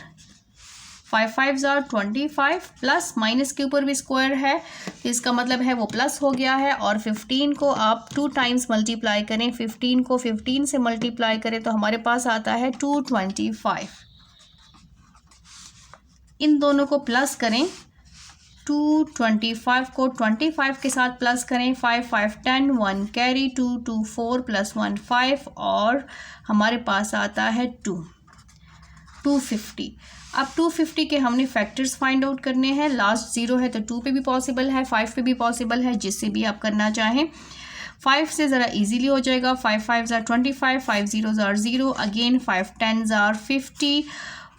5 5 ज़ा 25 प्लस माइनस के ऊपर भी स्क्वायर है तो इसका मतलब है वो प्लस हो गया है। और 15 को आप 2 टाइम्स मल्टीप्लाई करें, 15 को 15 से मल्टीप्लाई करें तो हमारे पास आता है 225। इन दोनों को प्लस करें, 225 को 25 के साथ प्लस करें, 5 5 10 1 कैरी 2 2 4 प्लस 1 5 और हमारे पास आता है 250। अब 250 के हमने फैक्टर्स फाइंड आउट करने हैं। लास्ट 0 है तो 2 पे भी पॉसिबल है, 5 पे भी पॉसिबल है, जिससे भी आप करना चाहें। 5 से ज़रा इजीली हो जाएगा। 5 5 ज़ा 25, 5 0 ज़ा 0, अगेन 5 10 ज़ा 50,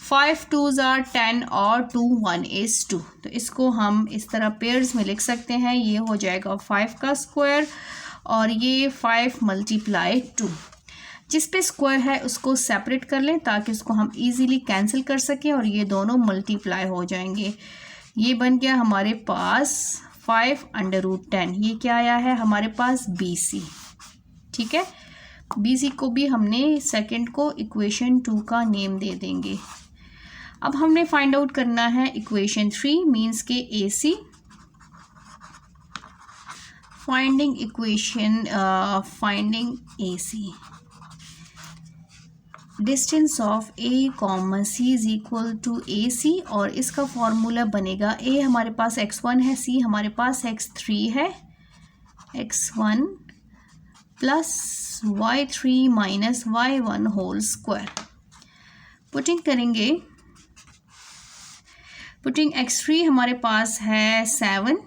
5 2 ज़ा 10 और 2 1 is 2। तो इसको हम इस तरह पेयर्स में लिख सकते हैं। ये हो जाएगा 5 का स्क्वायर और ये 5 मल्टीप्लाई 2। जिस पे स्क्वायर है उसको सेपरेट कर लें ताकि उसको हम इजीली कैंसिल कर सकें और ये दोनों मल्टीप्लाई हो जाएंगे। ये बन गया हमारे पास 5 अंडर रूट 10। ये क्या आया है हमारे पास बी सी। ठीक है, बी सी को भी हमने सेकंड को इक्वेशन 2 का नेम दे देंगे। अब हमने फाइंड आउट करना है इक्वेशन 3 मीन्स के A C. Finding A C, distance of A comma C is equal to A C और इसका फॉर्मूला बनेगा ए हमारे पास x1 है, सी हमारे पास x3 है, x1 plus y3 minus y1 whole square. Putting करेंगे, पुटिंग x3 हमारे पास है 7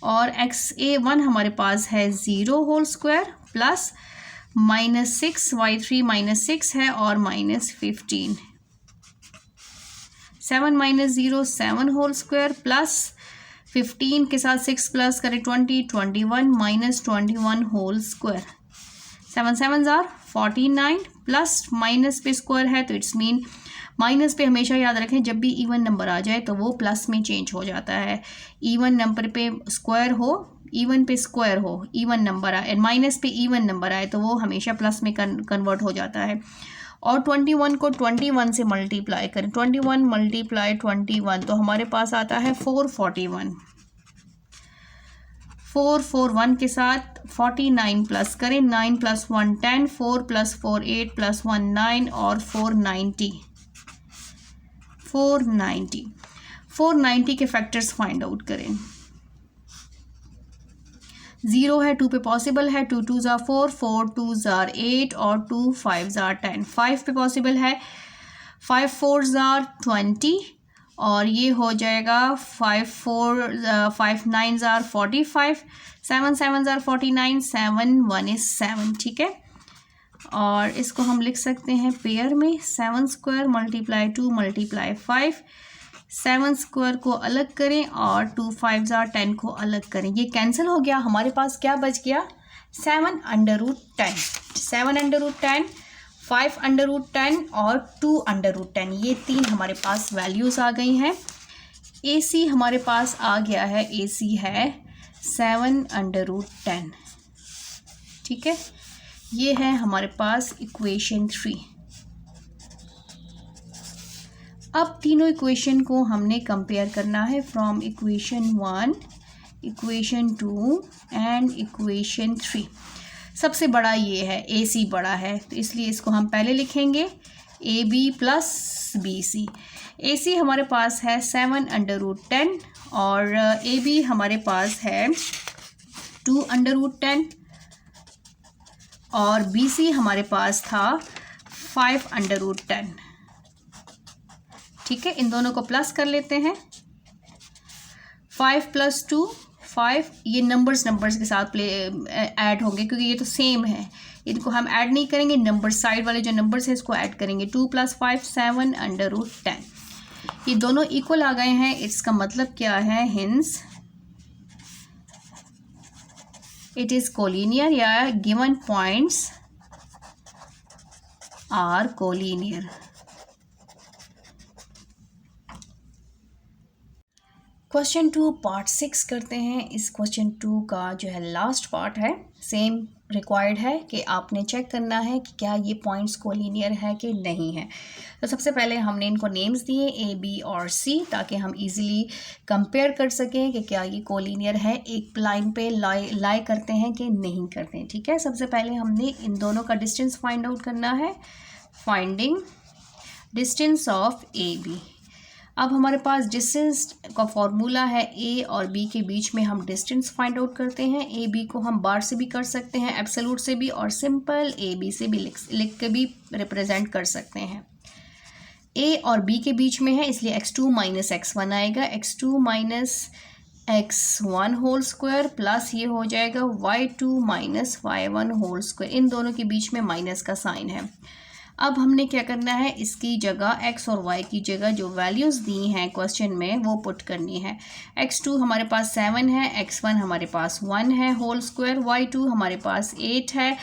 और XA1 हमारे पास है 0 होल स्क्वायर प्लस -6 Y3 -6 है और -15 7 - 0 7 होल स्क्वायर प्लस 15 के साथ 6 प्लस करें 20 21 -21 होल स्क्वायर 7 7 ज़ार 49 प्लस माइनस पे स्क्वायर है तो इट्स मीन माइनस पे हमेशा याद रखें जब भी इवन नंबर आ जाए तो वो प्लस में चेंज हो जाता है। इवन नंबर पे स्क्वायर हो, इवन पे स्क्वायर हो, इवन नंबर आए, माइनस पे इवन नंबर आए तो वो हमेशा प्लस में कन्वर्ट हो जाता है। और 21 को 21 से मल्टीप्लाई करें 21 × 21 तो हमारे पास आता है 441 441 के साथ 49 प्लस करें 9 + 1 10 4 + 4 8 + 1 9 और 490 के फैक्टर्स फाइंड आउट करें। 0 है 2 पे पॉसिबल है 2 2 ज़ार 4 4 2 ज़ार 8 और 2 5 ज़ार 10 5 पे पॉसिबल है 5 4 ज़ार 20 और ये हो जाएगा 5 9 ज़ार 45 7 7 ज़ार 49 7 1 is 7 ठीक है। और इसको हम लिख सकते हैं पेयर में 7 स्क्वायर × 2 × 5 7 स्क्वायर को अलग करें और 2 5 ज़ार 10 को अलग करें। ये कैंसिल हो गया, हमारे पास क्या बच गया 7√10 7√10 5√10 और 2√10 ये तीन हमारे पास वैल्यूज़ आ गई हैं। AC हमारे पास आ गया है, AC है 7√10 ठीक है। ये है हमारे पास इक्वेशन 3। अब तीनों इक्वेशन को हमने कंपेयर करना है from equation 1, equation 2 and equation 3। सबसे बड़ा ये है, AC बड़ा है तो इसलिए इसको हम पहले लिखेंगे AB + BC। AC हमारे पास है 7√10 और AB हमारे पास है 2√10 और BC हमारे पास था 5√10 ठीक है। इन दोनों को प्लस कर लेते हैं 5 + 2 5 ये नंबर्स के साथ ऐड होंगे क्योंकि ये तो सेम है, इनको हम ऐड नहीं करेंगे, नंबर साइड वाले जो नंबर्स हैं इसको ऐड करेंगे। 2 + 5 7√10 ये दोनों इक्वल आ गए हैं। इसका मतलब क्या है, हिंस इट इज कोलिनियर या given points are collinear. Question 2 part 6 करते हैं। इस क्वेश्चन 2 का जो है लास्ट पार्ट है, सेम रिक्वायर्ड है कि आपने चेक करना है कि क्या ये पॉइंट्स कोलिनियर है कि नहीं है। तो सबसे पहले हमने इनको नेम्स दिए A, B और C ताकि हम इजीली कंपेयर कर सकें कि क्या ये कोलिनियर है, एक लाइन पे लाई करते हैं कि नहीं करते हैं ठीक है। सबसे पहले हमने इन दोनों का डिस्टेंस फाइंड आउट करना है, फाइंडिंग डिस्टेंस ऑफ AB। अब हमारे पास डिस्टेंस का फॉर्मूला है A और B के बीच में हम डिस्टेंस फाइंड आउट करते हैं। AB को हम बार से भी कर सकते हैं, एब्सोल्यूट से भी, और सिंपल AB से भी लिख के भी रिप्रेजेंट कर सकते हैं। A और B के बीच में है इसलिए x2 - x1 आएगा, x2 - x1 whole square plus ये हो जाएगा y2 - y1 होल स्क्वायर। इन दोनों के बीच में माइनस का साइन है। अब हमने क्या करना है, इसकी जगह x और y की जगह जो वैल्यूज़ दी हैं क्वेश्चन में वो पुट करनी है। x2 हमारे पास 7 है, x1 हमारे पास 1 है होल स्क्वायर, y2 हमारे पास 8 है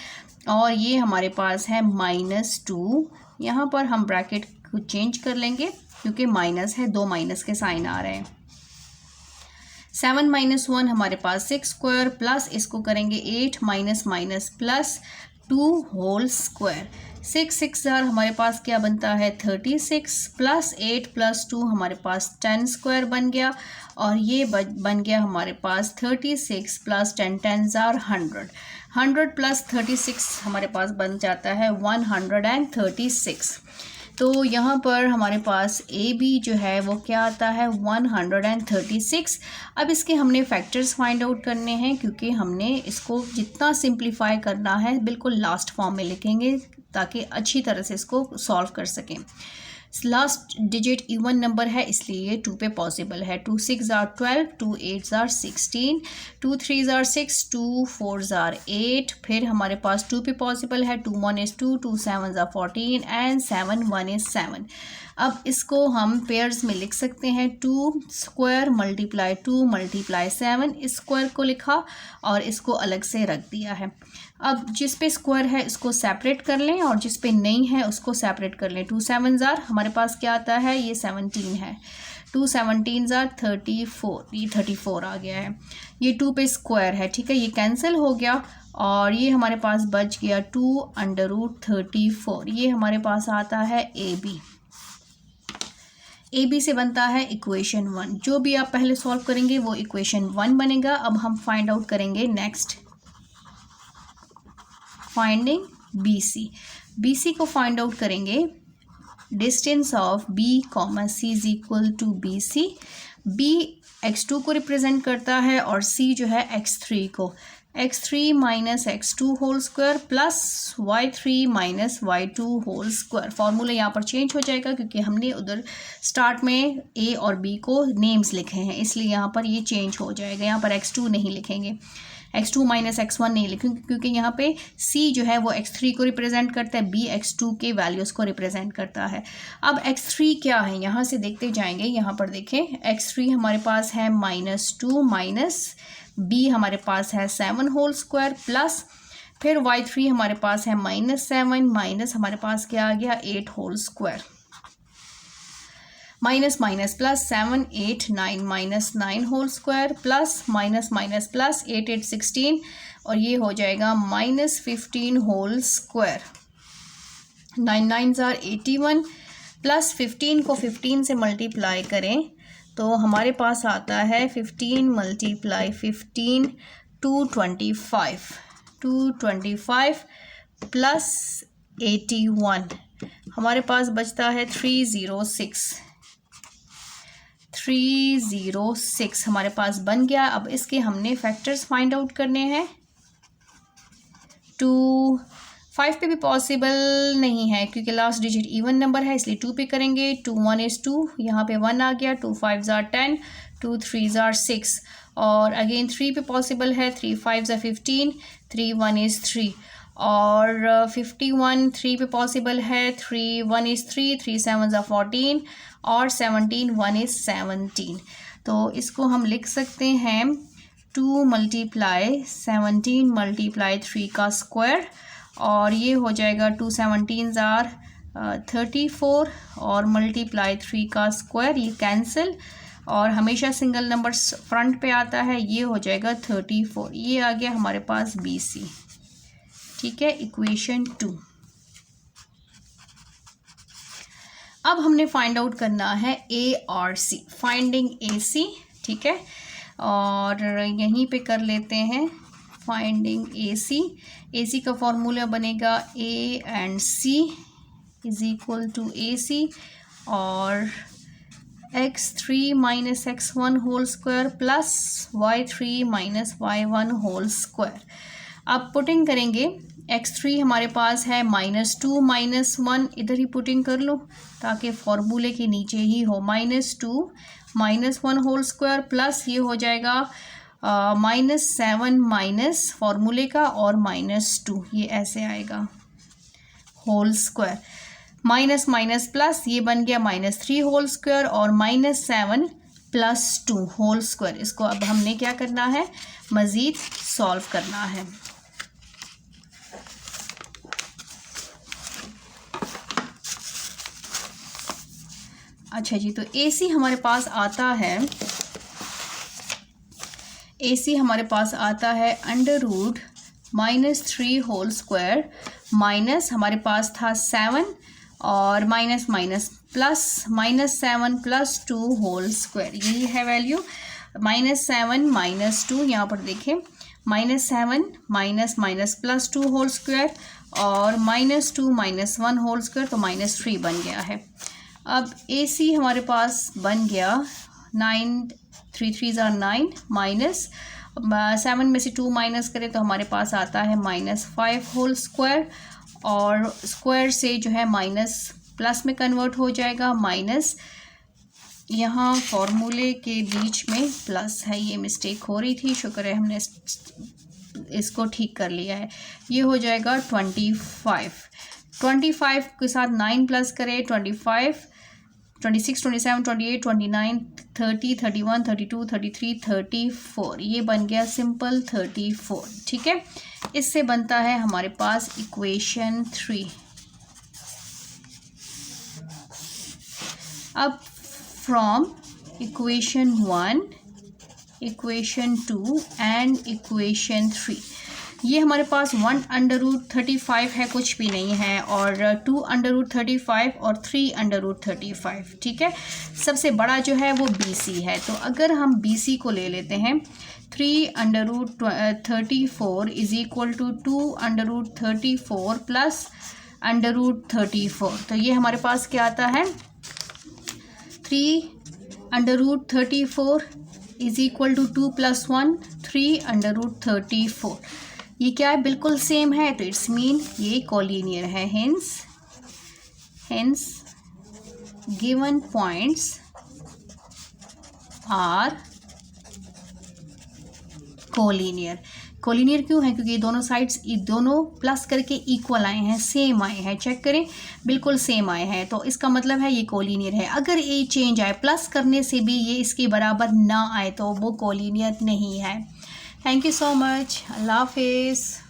और ये हमारे पास है -2। यहाँ पर हम ब्रैकेट को चेंज कर लेंगे क्योंकि माइनस है, दो माइनस के साइन आ रहे हैं। 7 - 1 हमारे पास 6 स्क्वायर प्लस इसको करेंगे 8 माइनस प्लस 2 होल स्क्वायर। 6 6 ज़ार हमारे पास क्या बनता है 36 प्लस 8 + 2 हमारे पास 10 स्क्वायर बन गया और ये बन गया हमारे पास 36 + 10 10 ज़ार 100 + 36 हमारे पास बन जाता है 136। तो यहाँ पर हमारे पास AB जो है वो क्या आता है 136। अब इसके हमने फैक्टर्स फाइंड आउट करने हैं क्योंकि हमने इसको जितना सिंप्लीफाई करना है बिल्कुल लास्ट फॉर्म में लिखेंगे ताकि अच्छी तरह से इसको सॉल्व कर सकें। लास्ट डिजिट इवन नंबर है इसलिए ये 2 पे पॉसिबल है। 2 6 आर 12, 2 8 आर 16, 2 3 आर 6, 2 4 आर 8। फिर हमारे पास 2 पे पॉसिबल है। 2 1 इज़ 2, 2 7 आर 14 एंड 7 1 इज़ 7। अब इसको हम पेयर्स में लिख सकते हैं। 2 स्क्वायर मल्टीप्लाई 2 मल्टीप्लाई 7, इस स्क्वायर को लिखा और इसको अलग से रख दिया है। अब जिस पे स्क्वायर है इसको सेपरेट कर लें और जिस पे नहीं है उसको सेपरेट कर लें। 2 7 आर हमारे पास क्या आता है, ये 17 है। 2 17 आर 34, ये 34 आ गया है। ये 2 पे स्क्वायर है, ठीक है, ये कैंसिल हो गया और ये हमारे पास बच गया 2 √34। ये हमारे पास आता है ए बी से बनता है इक्वेशन 1। जो भी आप पहले सॉल्व करेंगे वो इक्वेशन 1 बनेगा। अब हम फाइंड आउट करेंगे नेक्स्ट फाइंडिंग बी सी को फाइंड आउट करेंगे। Distance of B comma C is equal to B C. B x2 को रिप्रेजेंट करता है और सी जो है x3 को। x3 minus x2 whole square plus y3 minus y2 whole square. Formula यहाँ पर चेंज हो जाएगा क्योंकि हमने उधर स्टार्ट में a और b को नेम्स लिखे हैं, इसलिए यहाँ पर ये चेंज हो जाएगा। यहाँ पर x2 नहीं लिखेंगे, x2 माइनस x1 नहीं लिखेंगे क्योंकि यहाँ पे c जो है वो x3 को रिप्रेजेंट करता है, b x2 के वैल्यूज़ को रिप्रेजेंट करता है। अब x3 क्या है यहाँ से देखते जाएंगे। यहाँ पर देखें x3 हमारे पास है -2 माइनस b हमारे पास है 7 होल स्क्वायर प्लस फिर y3 हमारे पास है -7 माइनस हमारे पास क्या आ गया 8 whole square. Minus minus plus 7 8 9 minus 9 whole square plus minus minus plus 8 8 16 और ये हो जाएगा -15 होल स्क्वायर। 9 9 आर 81 प्लस 15 को 15 से मल्टीप्लाई करें तो हमारे पास आता है 15 मल्टीप्लाई 15 225 225 प्लस 81 हमारे पास बचता है 306 हमारे पास बन गया। अब इसके हमने फैक्टर्स फाइंड आउट करने हैं। 2 5 पे भी पॉसिबल नहीं है क्योंकि लास्ट डिजिट इवन नंबर है इसलिए 2 पे करेंगे। 2 1 इज़ 2, यहाँ पे 1 आ गया। 2 5 आर 10, 2 3 आर 6 और अगेन 3 पे पॉसिबल है। 3 5 आर 15, 3 1 इज़ 3 और 51 3 पे पॉसिबल है। 3 1 इज़ 3, 3 7 आर 14 और 17 1 इज़ 17। तो इसको हम लिख सकते हैं 2 मल्टीप्लाई 17 मल्टीप्लाई 3 का स्क्वायर और ये हो जाएगा 2 17 आर 34 और मल्टीप्लाई 3 का स्क्वायर, ये कैंसिल और हमेशा सिंगल नंबर फ्रंट पे आता है, ये हो जाएगा 34। ये आ गया हमारे पास BC, ठीक है, इक्वेशन 2। अब हमने फाइंड आउट करना है A और C, फाइंडिंग AC, ठीक है, और यहीं पे कर लेते हैं फाइंडिंग AC का फॉर्मूला बनेगा A and C is equal to AC और x3 minus x1 whole square plus y3 minus y1 whole square. अब पुटिंग करेंगे। x3 हमारे पास है -2 -1, इधर ही पुटिंग कर लो ताकि फॉर्मूले के नीचे ही हो। -2 -1 होल स्क्वायर प्लस ये हो जाएगा -7 माइनस फॉर्मूले का और -2, ये ऐसे आएगा whole square. Minus minus plus ये बन गया -3 होल स्क्वायर और -7 + 2 होल स्क्वायर। इसको अब हमने क्या करना है, मज़ीद सॉल्व करना है। अच्छा जी, तो AC हमारे पास आता है, AC हमारे पास आता है √-3 होल स्क्वायर माइनस हमारे पास था 7 और minus minus plus -7 + 2 whole square, यही है वैल्यू। -7 -2 यहाँ पर देखें, -7 minus minus plus 2 whole square और -2 -1 होल स्क्वायर, तो -3 बन गया है। अब AC हमारे पास बन गया 9 3 3 आर 9 माइनस 7 में से 2 माइनस करें तो हमारे पास आता है -5 होल स्क्वायर और स्क्वायर से जो है प्लस में कन्वर्ट हो जाएगा, माइनस यहाँ फॉर्मूले के बीच में प्लस है, ये मिस्टेक हो रही थी, शुक्र है हमने इसको ठीक कर लिया है। ये हो जाएगा 25। 25 के साथ 9 प्लस करें, 25, 26, 27, 28, 29, 30, 31, 32, 33, 34, ये बन गया सिंपल 34। ठीक है, इससे बनता है हमारे पास इक्वेशन 3। अब from equation 1, equation 2 and equation 3, ये हमारे पास 1/√35 है, कुछ भी नहीं है, और 2/√35 और 3/√35। ठीक है, सबसे बड़ा जो है वो BC है, तो अगर हम BC को ले लेते हैं 3/34 इज इक्वल टू 2/34 प्लस √34, तो ये हमारे पास क्या आता है 3/34 इज इक्वल टू 2 + 1 3/34। ये क्या है, बिल्कुल सेम है, तो इट्स मीन ये कोलिनियर है। Hence given points are collinear. Collinear क्यों है, क्योंकि दोनों साइड्स दोनों प्लस करके इक्वल आए हैं, सेम आए हैं, चेक करें बिल्कुल सेम आए हैं, तो इसका मतलब है ये कोलिनियर है। अगर ये चेंज आए, प्लस करने से भी ये इसके बराबर ना आए, तो वो कोलिनियर नहीं है। थैंक यू सो मच, अल्लाह हाफिज़।